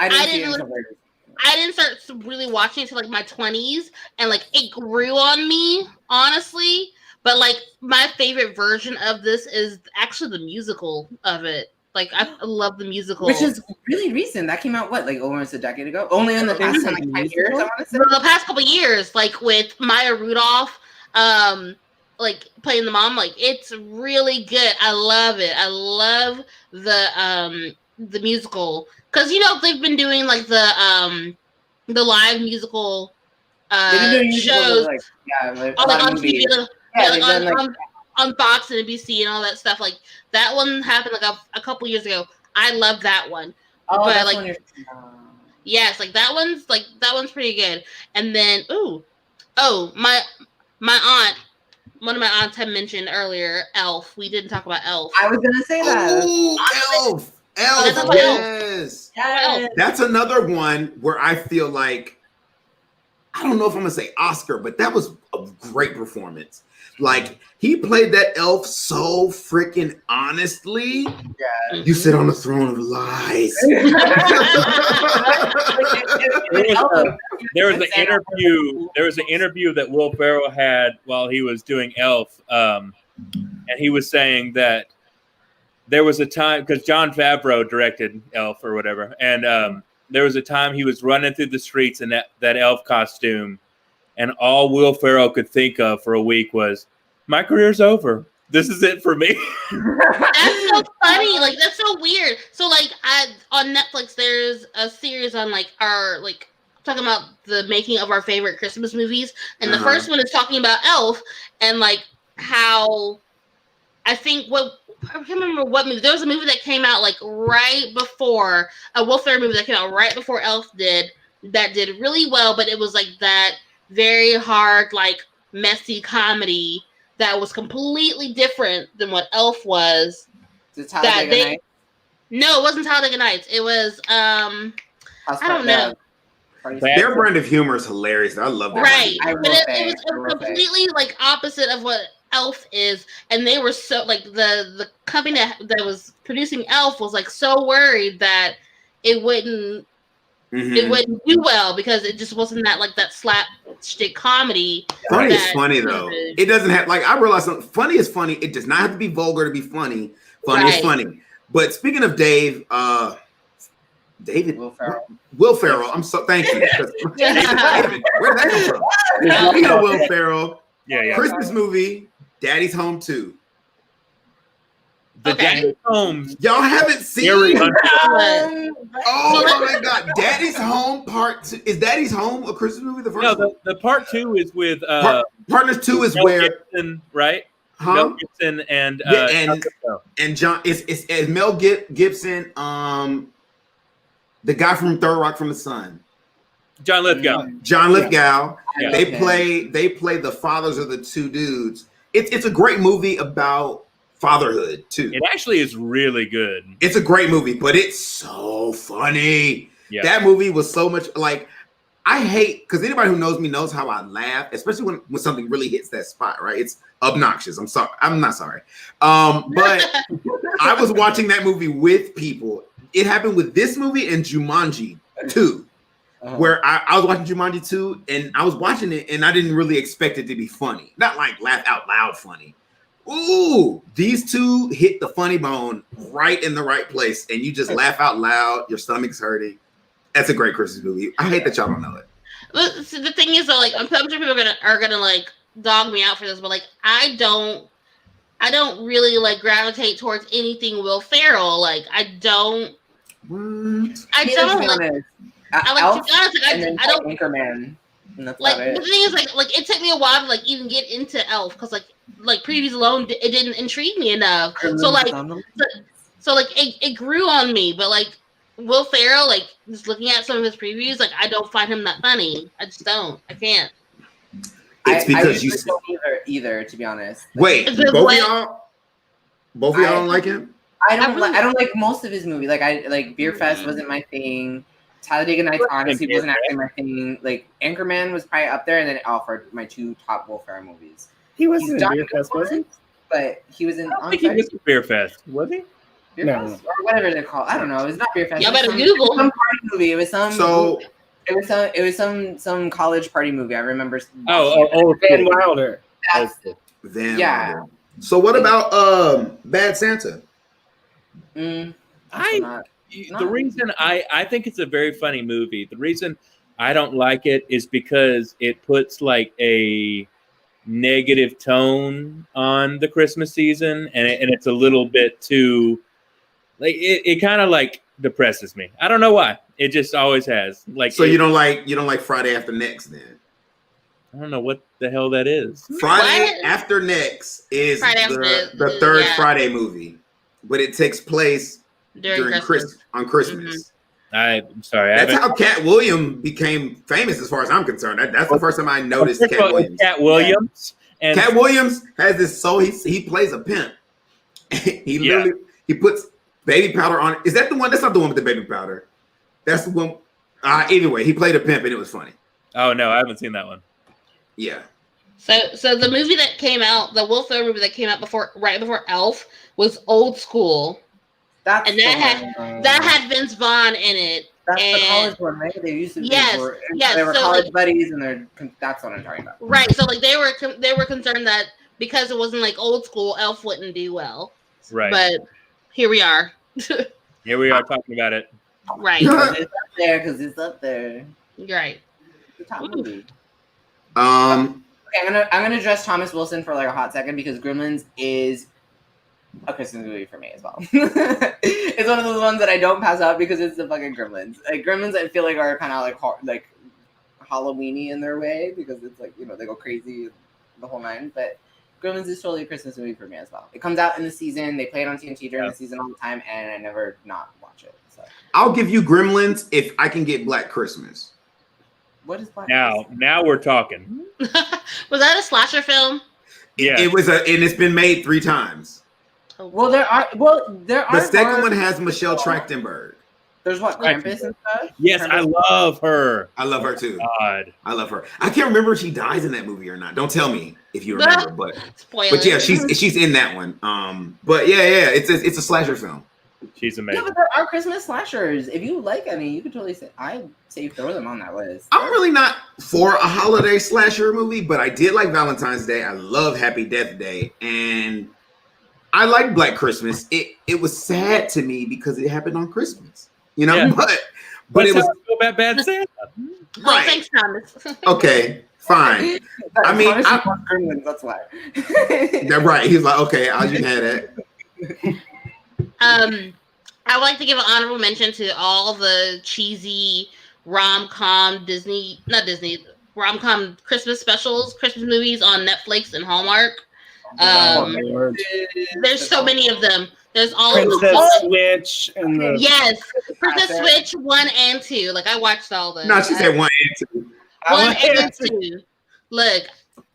didn't start really watching until my 20s, and it grew on me, honestly. But my favorite version of this is actually the musical of it. I love the musical, which is really recent. That came out almost a decade ago. Only in the past 10 years. I want to say the past couple years, with Maya Rudolph, playing the mom. It's really good. I love it. I love the musical because they've been doing the live musical shows on TV. On Fox and NBC and all that stuff. That one happened a couple years ago. I love that one. Oh, but that's one yes, that one's pretty good. And then my aunt, one of my aunts had mentioned earlier, Elf. We didn't talk about Elf. I was gonna say that. Ooh, Elf. Yes. That's another one where I feel I don't know if I'm gonna say Oscar, but that was a great performance. He played that elf so freaking honestly. Yeah. You sit on the throne of lies. There was an interview that Will Ferrell had while he was doing Elf, and he was saying that there was a time because Jon Favreau directed Elf or whatever, and there was a time he was running through the streets in that elf costume, and all Will Ferrell could think of for a week was, my career's over. This is it for me. That's so funny. That's so weird. So on Netflix, there's a series on our talking about the making of our favorite Christmas movies, and the first one is talking about Elf and how I can't remember what movie. There was a movie that came out right before a Will Ferrell movie that came out right before Elf did that did really well, but it was that very hard messy comedy that was completely different than what Elf was. No, it wasn't Talladega Nights. It was I don't know. Their brand of humor is hilarious. I love that. Right, but it was completely opposite of what Elf is, and they were so the company that was producing Elf was so worried that it wouldn't do well because it just wasn't that slapstick comedy. Funny is funny though. It doesn't have I realize something. Funny is funny. It does not have to be vulgar to be funny. Funny is funny. But speaking of David Will Ferrell. I'm so thank you. David, where did that come from? Speaking of Will Ferrell, Christmas movie, Daddy's Home 2. Daddy's Home. Y'all haven't seen it? Oh my God. Daddy's Home Part 2. Is Daddy's Home a Christmas movie? The first one? The Part 2 is with Partners 2 is where Gibson, right? Mel Gibson and and John. It's Mel Gibson. The guy from Third Rock from the Sun. John Lithgow. John Lithgow. Yeah. They play the fathers of the two dudes. It's a great movie about fatherhood too. It actually is really good. It's a great movie, but it's so funny. Yeah. That movie was so much like I hate because anybody who knows me knows how I laugh, especially when something really hits that spot, right? It's obnoxious. I'm sorry. I'm not sorry. But I was watching that movie with people. It happened with this movie and Jumanji 2. Where I was watching Jumanji 2 and I was watching it and I didn't really expect it to be funny. Not like laugh out loud funny. Ooh, these two hit the funny bone right in the right place and you just laugh out loud. Your stomach's hurting. That's a great Christmas movie. I hate that y'all don't know it. But so the thing is though, like I'm sure people are gonna like dog me out for this, but like I don't really like gravitate towards anything Will Ferrell. Like I don't like Elf, to be honest, like, I don't Anchorman. And that's like about it. the thing is like it took me a while to like even get into Elf because like previews alone it didn't intrigue me enough. So like it grew on me, but like Will Ferrell, like just looking at some of his previews, like I don't find him that funny. I just don't. I can't. It's because you don't either, to be honest. Wait, both of y'all don't like him? I don't like most of his movies. Like Beer Fest wasn't my thing. Talladega Nights honestly wasn't actually my thing. Like Anchorman was probably up there, and then Elf are my two top Will Ferrell movies. He wasn't in Beer Fest, was he? But he was in. I think he was in Beer Fest, was he? Beer Fest? Or whatever they're called. I don't know. It was not Beer Fest. Y'all better Google some party movie. It was some. So it was some college party movie. I remember. Van Wilder. Van Yeah. Wilder. So what about Bad Santa? The reason I think it's a very funny movie. The reason I don't like it is because it puts like a negative tone on the Christmas season, and it's a little bit too like it kind of like depresses me. I don't know why. It just always has. Like so you don't like Friday After Next then? I don't know what the hell that is. Friday After Next is the third Friday movie, but it takes place during Christmas. On Christmas. I'm sorry. That's how Cat Williams became famous, as far as I'm concerned. That's the first time I noticed Cat Williams. Cat Williams. And Cat Williams has this soul. He plays a pimp. He puts baby powder on it. Is that the one? That's not the one with the baby powder. That's the one. Either way, he played a pimp and it was funny. Oh no, I haven't seen that one. Yeah. So the movie that came out, the Will Ferrell movie that came out right before Elf, was Old School. That had Vince Vaughn in it. That's the college one, right? They used to. Yes. They were college buddies, and that's what I'm talking about. Right. So like they were concerned that because it wasn't like Old School, Elf wouldn't do well. Right. But here we are. Here we are talking about it. Right. Because it's up there. Right. The top movie. Okay, I'm gonna address Thomas Wilson for like a hot second because Gremlins is a Christmas movie for me as well. It's one of those ones that I don't pass up because it's the fucking Gremlins. Like Gremlins, I feel like are kind of like Halloweeny in their way because it's like they go crazy the whole nine. But Gremlins is totally a Christmas movie for me as well. It comes out in the season. They play it on TNT during the season all the time, and I never not watch it. So I'll give you Gremlins if I can get Black Christmas. What is Black Christmas? Now we're talking. Was that a slasher film? Yeah, it was and it's been made 3 times. Well, there are. The second one has Michelle Trachtenberg. There's Krampus and stuff. Yes, I love her. I love her too. God, I love her. I can't remember if she dies in that movie or not. Don't tell me if you remember, but spoilers. But yeah, she's in that one. But yeah, it's a slasher film. She's amazing. Yeah, but there are Christmas slashers. If you like any, you could totally say I'd say throw them on that list. I'm really not for a holiday slasher movie, but I did like Valentine's Day. I love Happy Death Day, and I like Black Christmas. It was sad to me because it happened on Christmas. Yeah. But it was about Bad Santa. Right. Thanks, Thomas. Okay, fine. I mean, Gremlins, that's why. That's right. He's like, okay, you can have that. I would like to give an honorable mention to all the cheesy rom-com rom-com Christmas specials, Christmas movies on Netflix and Hallmark. Lord. There's so many of them. There's all of Princess them. Switch and the Yes, Princess Switch 1 and 2. Like I watched all them. No, she said 1 and 2. 1 and 2. Look.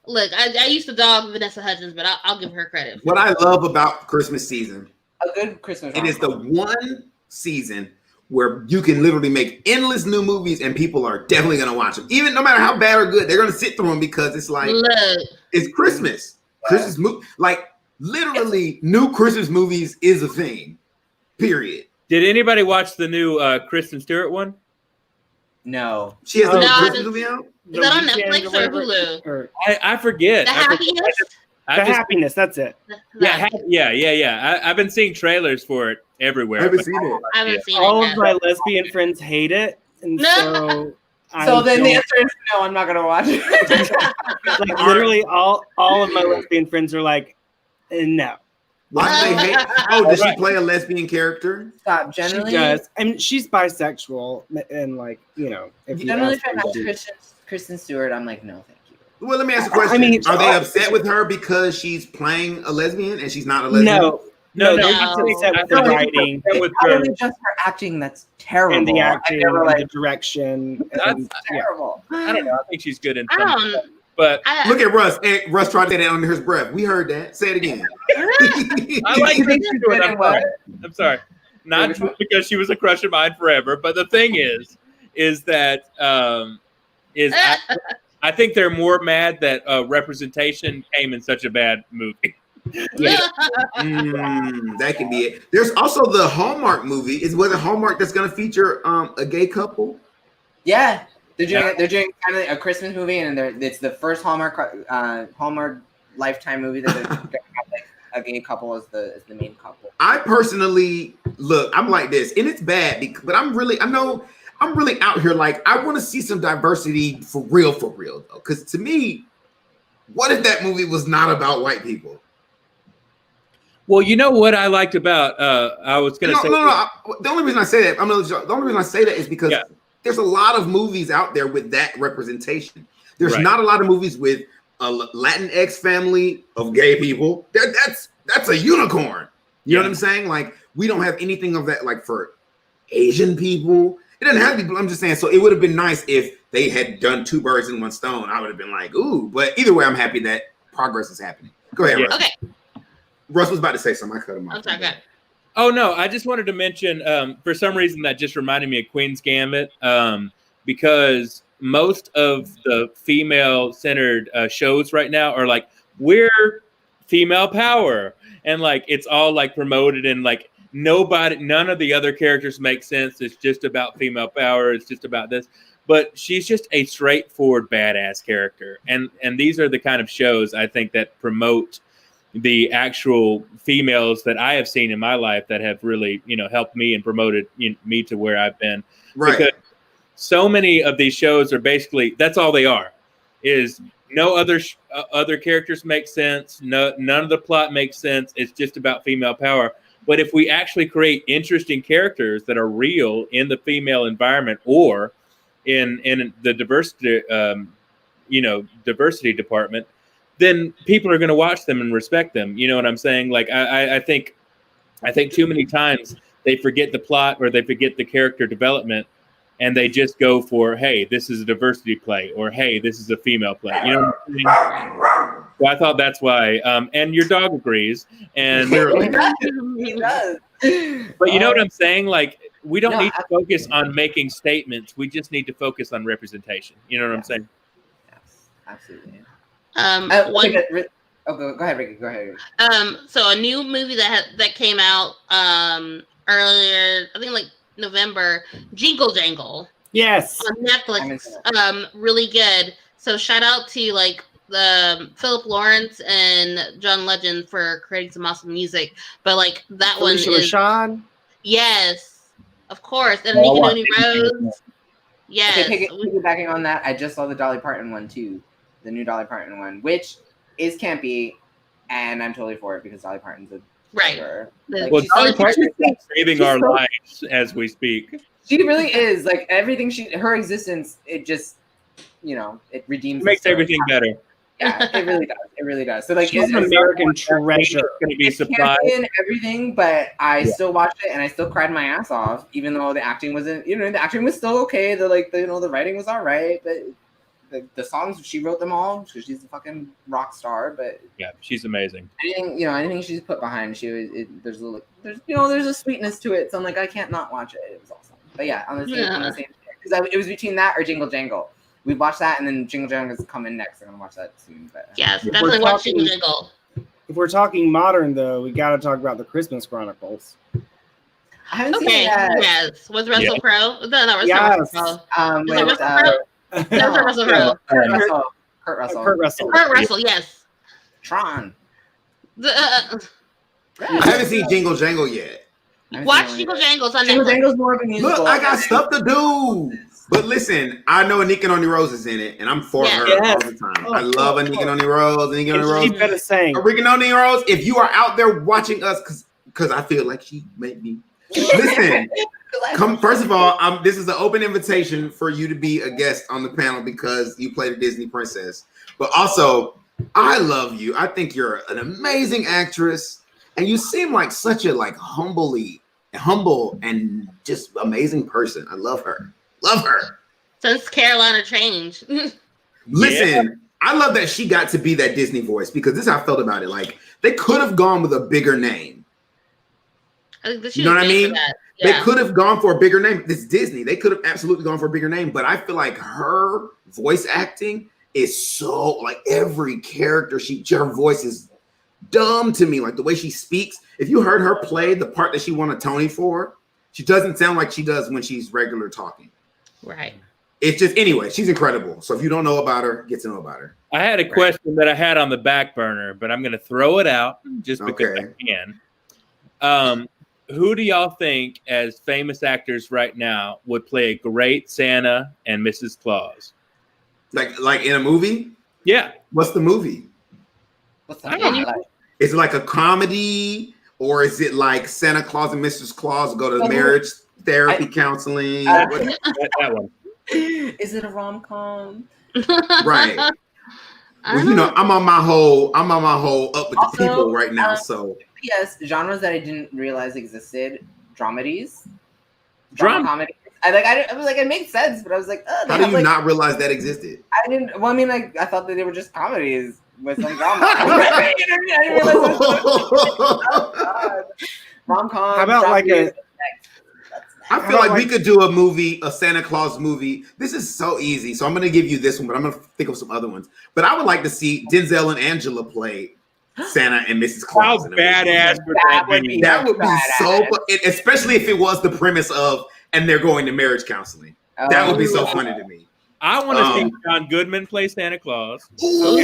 I used to dog Vanessa Hudgens, but I'll give her credit. What I love about Christmas season, a good Christmas. It is the one season where you can literally make endless new movies and people are definitely going to watch them. Even no matter how bad or good, they're going to sit through them because it's like, it's Christmas. Christmas movie, like literally new Christmas movies is a thing, period. Did anybody watch the new Kristen Stewart one? No. She has a Christmas movie out? Is that on Netflix or Hulu? I forget. The Happiest? Happiness, that's it. Yeah. I've been seeing trailers for it everywhere. I haven't seen it. I haven't seen All it of my lesbian friends hate it, and so so then the answer is no. I'm not gonna watch it. Like literally, all of my lesbian friends are like, no. Why do they hate? Oh, does she play a lesbian character? Stop. Generally, she does. I mean, she's bisexual, and like if you generally, if I have Kristen Stewart, I'm like, no, thank you. Well, let me ask you a question. I mean, are they upset with her because she's playing a lesbian and she's not a lesbian? No, they're just upset with the writing. It's probably just her acting that's terrible. And the acting, and the direction. That's terrible. I don't know. I think she's good in I some. don't. But look at Russ. And Russ tried to say that under his breath. We heard that. Say it again. I like Kristen Stewart. I'm sorry. Not because she was a crush of mine forever, but the thing is that I think they're more mad that representation came in such a bad movie. That could be it. There's also the Hallmark movie. Was it Hallmark that's going to feature a gay couple? Yeah, they're doing kind of a Christmas movie, and it's the first Hallmark Lifetime movie that they're going to have like a gay couple as the main couple. I personally I'm like this, and it's bad, but I'm really out here like I want to see some diversity for real though. Because to me, what if that movie was not about white people? Well, you know what I liked about I was going to say. No. The only reason I say that is because there's a lot of movies out there with that representation. There's not a lot of movies with a Latinx family of gay people. That's a unicorn. You know what I'm saying? Like we don't have anything of that. Like for Asian people, it doesn't have to be. I'm just saying. So it would have been nice if they had done 2 birds in 1 stone. I would have been like, ooh. But either way, I'm happy that progress is happening. Go ahead, Russ. Okay. Russ was about to say something. I cut him off. I'm sorry. Oh no, I just wanted to mention. For some reason, that just reminded me of Queen's Gambit, because most of the female-centered shows right now are like we're female power, and like it's all like promoted and like none of the other characters make sense. It's just about female power. It's just about this. But she's just a straightforward badass character, and these are the kind of shows I think that promote the actual females that I have seen in my life that have really, helped me and promoted me to where I've been. Right. Because so many of these shows are basically, that's all they are, is no other characters make sense. None of the plot makes sense. It's just about female power. But if we actually create interesting characters that are real in the female environment or in the diversity, diversity department, then people are going to watch them and respect them. You know what I'm saying? Like I think too many times they forget the plot or they forget the character development, and they just go for, hey, this is a diversity play, or hey, this is a female play. You know what I'm saying? So I thought that's why. And your dog agrees. And He does. But you know what I'm saying? Like we don't need to focus on making statements. We just need to focus on representation. You know what I'm saying? Yes, absolutely. Go ahead, Ricky. Go ahead. So a new movie that came out earlier, I think like November, Jingle Jangle. Yes. On Netflix. Really good. So shout out to like the Philip Lawrence and John Legend for creating some awesome music. But like that Felicia one is Rashad. Yes, of course. And Nika Noni Rose. Yes. Okay, piggybacking on that, I just saw the Dolly Parton one too. The new Dolly Parton one, which is campy, and I'm totally for it because Dolly Parton's a right. Like, well, Dolly Parton is saving our lives as we speak. She really is. Like everything her existence, it just, it redeems. It makes everything better. Yeah, it really does. It really does. So like, She's an American treasure. Going to be it's surprised. campy and everything, but I still watched it and I still cried my ass off, even though the acting wasn't. The acting was still okay. The the writing was all right, but the songs she wrote them all because she's a fucking rock star. But Yeah, she's amazing. anything she's put behind, there's a sweetness to it. So I'm like, I can't not watch it. It was awesome. But yeah, on the same because it was between that or Jingle Jangle. We watched that, and then Jingle Jangle is coming next. I'm gonna watch that soon. But Yes, definitely watch Jingle Jangle. If we're talking modern, though, we got to talk about the Christmas Chronicles. I haven't seen it yet. Yes. Was Russell Crowe? No, Russell Yes. Crowe. With Russell Crowe. Kurt Russell. Kurt Russell, yes. Tron. I haven't seen Jingle Jangle yet. Watch Jingle Jangles on Jingle Netflix. Jangle's more of a musical. Look, I got stuff to do. But listen, I know Anika Noni Rose is in it, and I'm for her all the time. I love Anika Noni Rose. Anika Noni Rose. She better sing. Anika Noni Rose, if you are out there watching us, because I feel like she made me. Listen, come. First of all, this is an open invitation for you to be a guest on the panel because you played a Disney princess. But also, I love you. I think you're an amazing actress, and you seem like such a humble and just amazing person. I love her. Love her. Since Carolina changed. Listen, I love that she got to be that Disney voice because this is how I felt about it. Like, they could have gone with a bigger name. I think that You know what I mean? Yeah. They could have gone for a bigger name. This is Disney. They could have absolutely gone for a bigger name. But I feel like her voice acting is so, like, every character, her voice is dumb to me. Like, the way she speaks. If you heard her play the part that she won a Tony for, she doesn't sound like she does when she's regular talking. Right. It's just, anyway, she's incredible. So if you don't know about her, get to know about her. I had a question that I had on the back burner, but I'm going to throw it out just because I can. Who do y'all think, as famous actors right now, would play a great Santa and Mrs. Claus? Like in a movie? Yeah. What's the movie? I don't know. Is it like a comedy? Or is it like Santa Claus and Mrs. Claus go to marriage therapy counseling? That one. Is it a rom-com? Right. Well, I'm on my whole up with the people right now. So yes, genres that I didn't realize existed: dramedies, Drama comedy. I was like, it makes sense, but I was like, how do you not realize that existed? I didn't. Well, I mean, like, I thought that they were just comedies with some drama. I didn't realize rom-com. How about like a? I feel like we could do a Santa Claus movie. This is so easy. So I'm going to give you this one, but I'm going to think of some other ones. But I would like to see Denzel and Angela play Santa and Mrs. Claus. How badass would that be? That would be so fun, especially if it was the premise of, and they're going to marriage counseling. That would be so funny to me. I want to see John Goodman play Santa Claus. Ooh,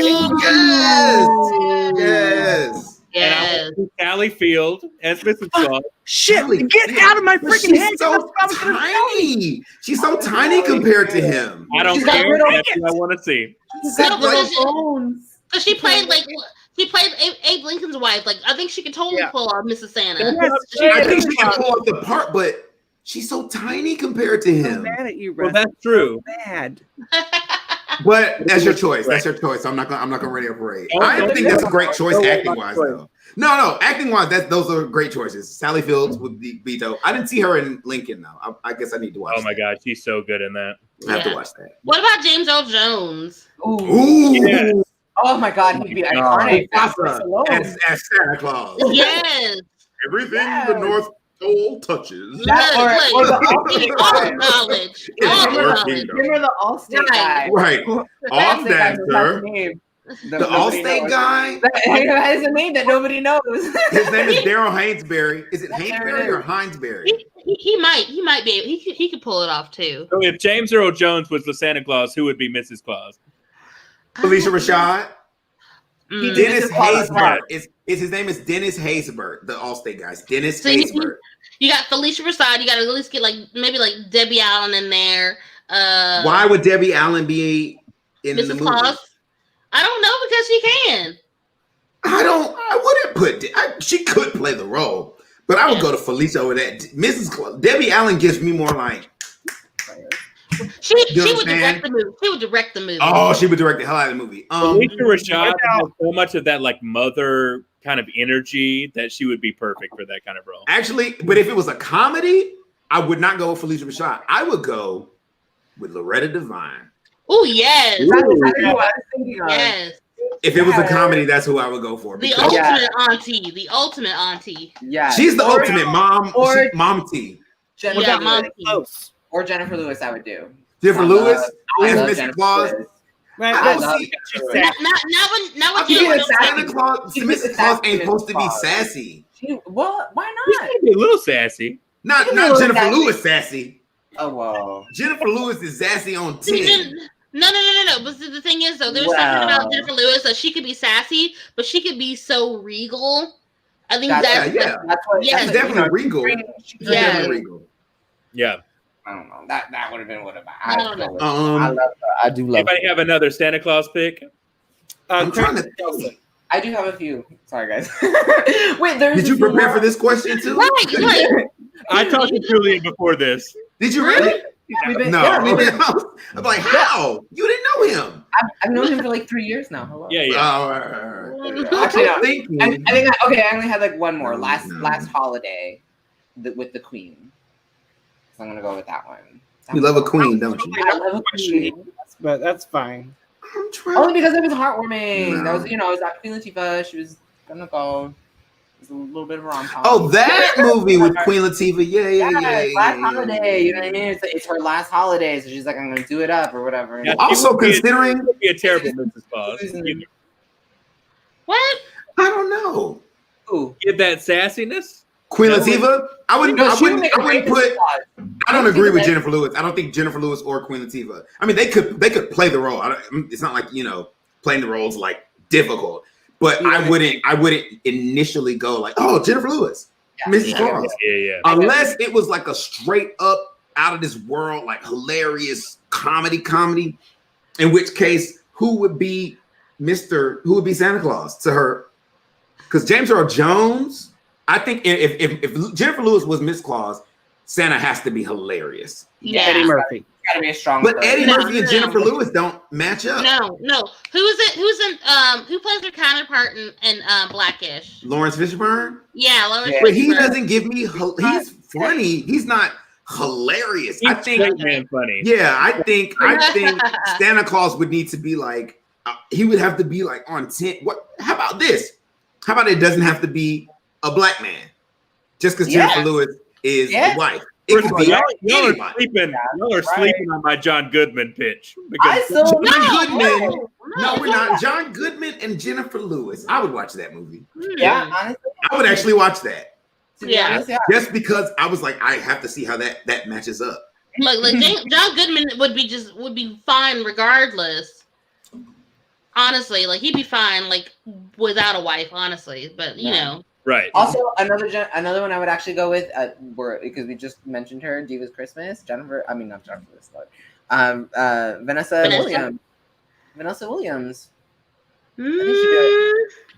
yes. And I want to see Sally Field as Mrs. Claus. Shit! Get out of my freaking head! She's so tiny. She's so tiny compared to him. I don't care. That's what I want to see. Because she played Abe Lincoln's wife. Like, I think she could totally pull off Mrs. Santa. I think she can pull off the part, but she's so tiny compared to him. I'm mad at you, Well, that's true. So bad. But that's your choice. That's your choice. I'm not gonna rain a parade. I think that's a great choice acting wise, though. No, acting wise, those are great choices. Sally Fields would be dope. I didn't see her in Lincoln though. I guess I need to watch. Oh my God, she's so good in that. I have to watch that. What about James Earl Jones? Ooh. Yes. Oh my God, he'd be iconic as Santa Claus. Yes. Everything the North Pole touches. All knowledge. Remember the Allstate guy? Right. All dancer. The Allstate guy? He has a name that nobody knows. His name is Daryl Hainsbury. Is it Hainsbury or Hainsbury? He might be. He could pull it off too. So if James Earl Jones was the Santa Claus, who would be Mrs. Claus? Felicia Rashad. Dennis Haysbert. His name is Dennis Haysbert, the Allstate guys. Dennis Haysbert. You got Felicia Rashad. You got to at least get maybe Debbie Allen in there. Why would Debbie Allen be in Mrs. the movie? Claus? I don't know, because she can. I wouldn't she could play the role, but I would go to Felicia over that. Mrs. Claus. Debbie Allen gives me more like. She would direct the movie. She would direct the movie. Oh, she would direct the hell out of the movie. Alicia Rashad has so much of that like mother kind of energy that she would be perfect for that kind of role. Actually, but if it was a comedy, I would not go with Felicia Rashad. I would go with Loretta Devine. Oh yes. Yes. If it was a comedy, that's who I would go for. The ultimate auntie. The ultimate auntie. Yeah. She's the ultimate mom. Or mom T. Jennifer Lewis. Or Jennifer Lewis, I would do. Jennifer Lewis as love Mrs. Jennifer Claus. Lewis. I don't see. Not when Santa Claus. Mrs. Claus ain't supposed to be sassy. Well, why not? She's a little sassy. Not Jennifer Lewis sassy. Oh wow. Jennifer Lewis is sassy on 10. No. But the thing is, though, there's something about Jennifer Lewis that she could be sassy, but she could be so regal. I think that's what. Yes. She's definitely regal. She's definitely regal. Yeah. I don't know. That would have been what I don't know. I love her. I do love Anybody have another Santa Claus pick? I'm trying to think. I do have a few. Sorry, guys. Wait, did you prepare for this question too? Right. I talked to Julian before this. Did you really? No. I'm like, how? You didn't know him. I've known him for like 3 years now. Hello. Yeah. Actually, no. I think I only had like one more. Last holiday with the Queen. So I'm gonna go with that one. You love a queen, don't you? I love a queen. But that's fine. Only because it was heartwarming. No. That was, it was that Queen Latifah. She was gonna go. It was a little bit of a rom-com. Oh, that movie with Queen Latifah. Yeah. Last holiday. You know what I mean? It's her last holiday, so she's like, I'm gonna do it up or whatever. Yeah, also considering be a terrible Mrs. Claus. What? I don't know. Ooh. Give that sassiness. Queen Latifah? I wouldn't put. I don't agree with Jennifer Lewis. I don't think Jennifer Lewis or Queen Latifah. I mean, they could play the role. It's not like playing the roles like difficult. But I wouldn't initially go like, oh, Jennifer Lewis, Mrs. Claus. Yeah. Unless it was like a straight up out of this world, like hilarious comedy. In which case, who would be Santa Claus to her? Because James Earl Jones. I think if Jennifer Lewis was Miss Claus, Santa has to be hilarious. Yeah. Eddie Murphy. Gotta be a strong. But Eddie Murphy and Jennifer Lewis don't match up. No. Who plays their counterpart in Blackish? Lawrence Fishburne. Yeah, Lawrence. But he doesn't give me. He's funny. He's not hilarious. He's I think man funny. Yeah, I think Santa Claus would need to be like. He would have to be like on 10. What? How about this? How about it doesn't have to be a black man, just because Jennifer Lewis is white. It could be y'all are sleeping on my John Goodman pitch. John Goodman. No, we're not. John Goodman and Jennifer Lewis. I would watch that movie. Yeah, honestly, I would actually watch that. Yeah, just because I was like, I have to see how that matches up. Like John Goodman would be fine regardless. Honestly, like he'd be fine like without a wife. Honestly, but you know. Right. Also, another one I would actually go with, because we just mentioned her, Diva's Christmas. Not Jennifer Lewis, Vanessa Williams. Vanessa Williams.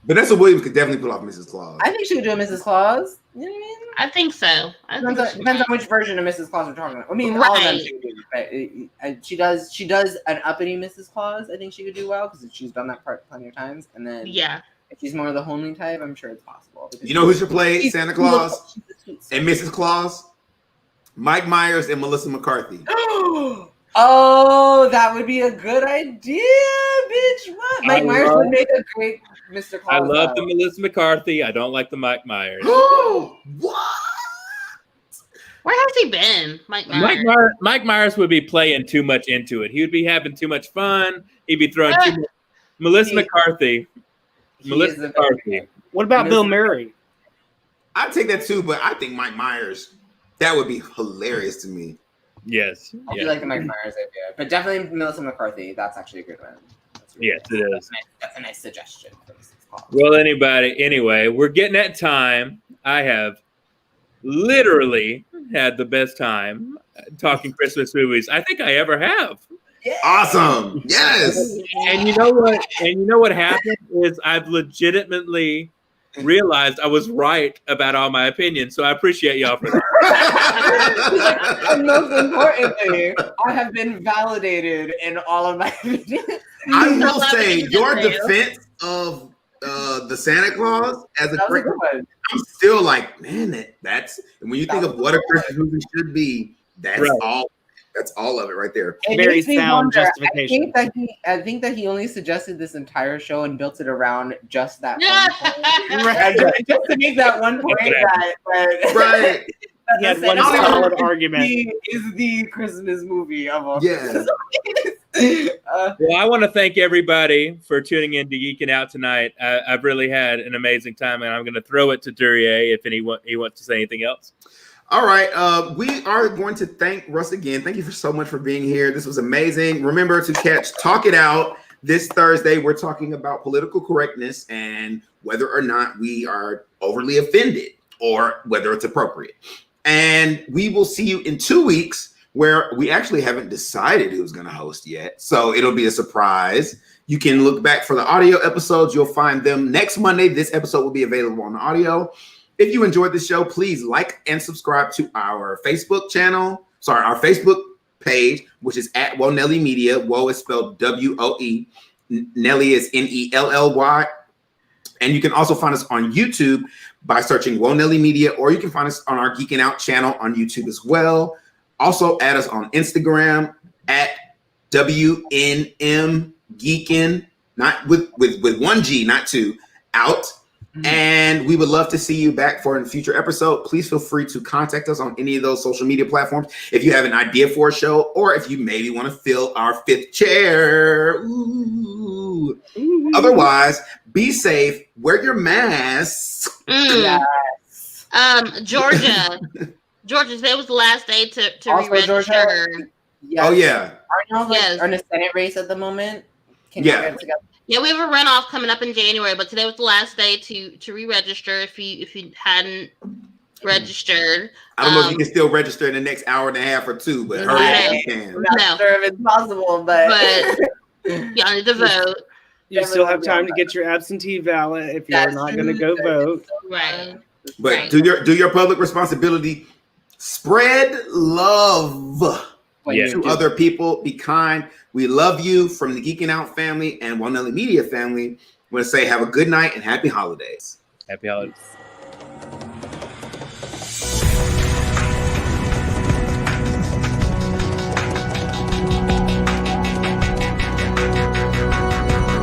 Vanessa Williams could definitely pull off Mrs. Claus. I think she would do a Mrs. Claus. You know what I mean? I think so. Depends on which version of Mrs. Claus we're talking about. I mean, all of them she would do, but she does an uppity Mrs. Claus. I think she could do well because she's done that part plenty of times. And then if she's more of the homely type, I'm sure it's possible. You know who should play Santa Claus and Mrs. Claus? Mike Myers and Melissa McCarthy. Oh, that would be a good idea, bitch. What? Mike Myers would make a great Mr. Claus. I love the Melissa McCarthy. I don't like the Mike Myers. What? Where has he been, Mike Myers? Mike Myers would be playing too much into it. He would be having too much fun. He'd be throwing too much. Melissa McCarthy. What about Bill Murray? I'd take that too, but I think Mike Myers, that would be hilarious to me. Yes. I do like the Mike Myers idea, but definitely Melissa McCarthy. That's actually a good one. Yes, it is. That's a nice suggestion. Well, anyway, we're getting at time. I have literally had the best time talking Christmas movies I think I ever have. Yeah. Awesome. Yes. And you know what happened is I've legitimately realized I was right about all my opinions. So I appreciate y'all for that. And most importantly, I have been validated in all of my opinions. I will say your defense of the Santa Claus as a Christmas, I'm still like, man, that's when you think of what a Christmas movie should be, that's Right. all. That's all of it right there. It Very makes me sound wonder, justification. I think that he only suggested this entire show and built it around just that Yeah. one point. Right. Just to make that one point that Right. He had the one Santa solid Claus argument. is the Christmas movie of all. Yeah. Well, I want to thank everybody for tuning in to Geeking Out tonight. I've really had an amazing time, and I'm going to throw it to Duryea if he wants to say anything else. All right. We are going to thank Russ again. Thank you so much for being here. This was amazing. Remember to catch Talk It Out this Thursday. We're talking about political correctness and whether or not we are overly offended or whether it's appropriate. And we will see you in 2 weeks, where we actually haven't decided who's going to host yet. So it'll be a surprise. You can look back for the audio episodes. You'll find them next Monday. This episode will be available on audio. If you enjoyed the show, please like and subscribe to our Facebook our Facebook page, which is at Woe Nelly Media. Woe is spelled W-O-E. Nelly is N-E-L-L-Y. And you can also find us on YouTube by searching Woe Nelly Media, or you can find us on our Geeking Out channel on YouTube as well. Also add us on Instagram at WNM Geekin, not with one G, not two, out. And we would love to see you back for a future episode. Please feel free to contact us on any of those social media platforms if you have an idea for a show, or if you maybe want to fill our 5th chair. Ooh. Otherwise, be safe, wear your mask. Yes. Georgia, today was the last day to Also, re-register. Georgia, yes. Oh yeah. Are y'all Yes. in a Senate race at the moment? Can Yeah. y'all get together? Yeah, we have a runoff coming up in January, but today was the last day to re-register if you hadn't registered. I don't know if you can still register in the next hour and a half or two, but hurry up if you can. I'm not sure if it's possible, but y'all need to vote. You still have time to get your absentee ballot if you're not going to go vote. Right. But Right. do your public responsibility. Spread love to other people. Be kind. We love you from the Geeking Out family and Woe Nelly Media family. I want to say have a good night and happy holidays. Happy holidays.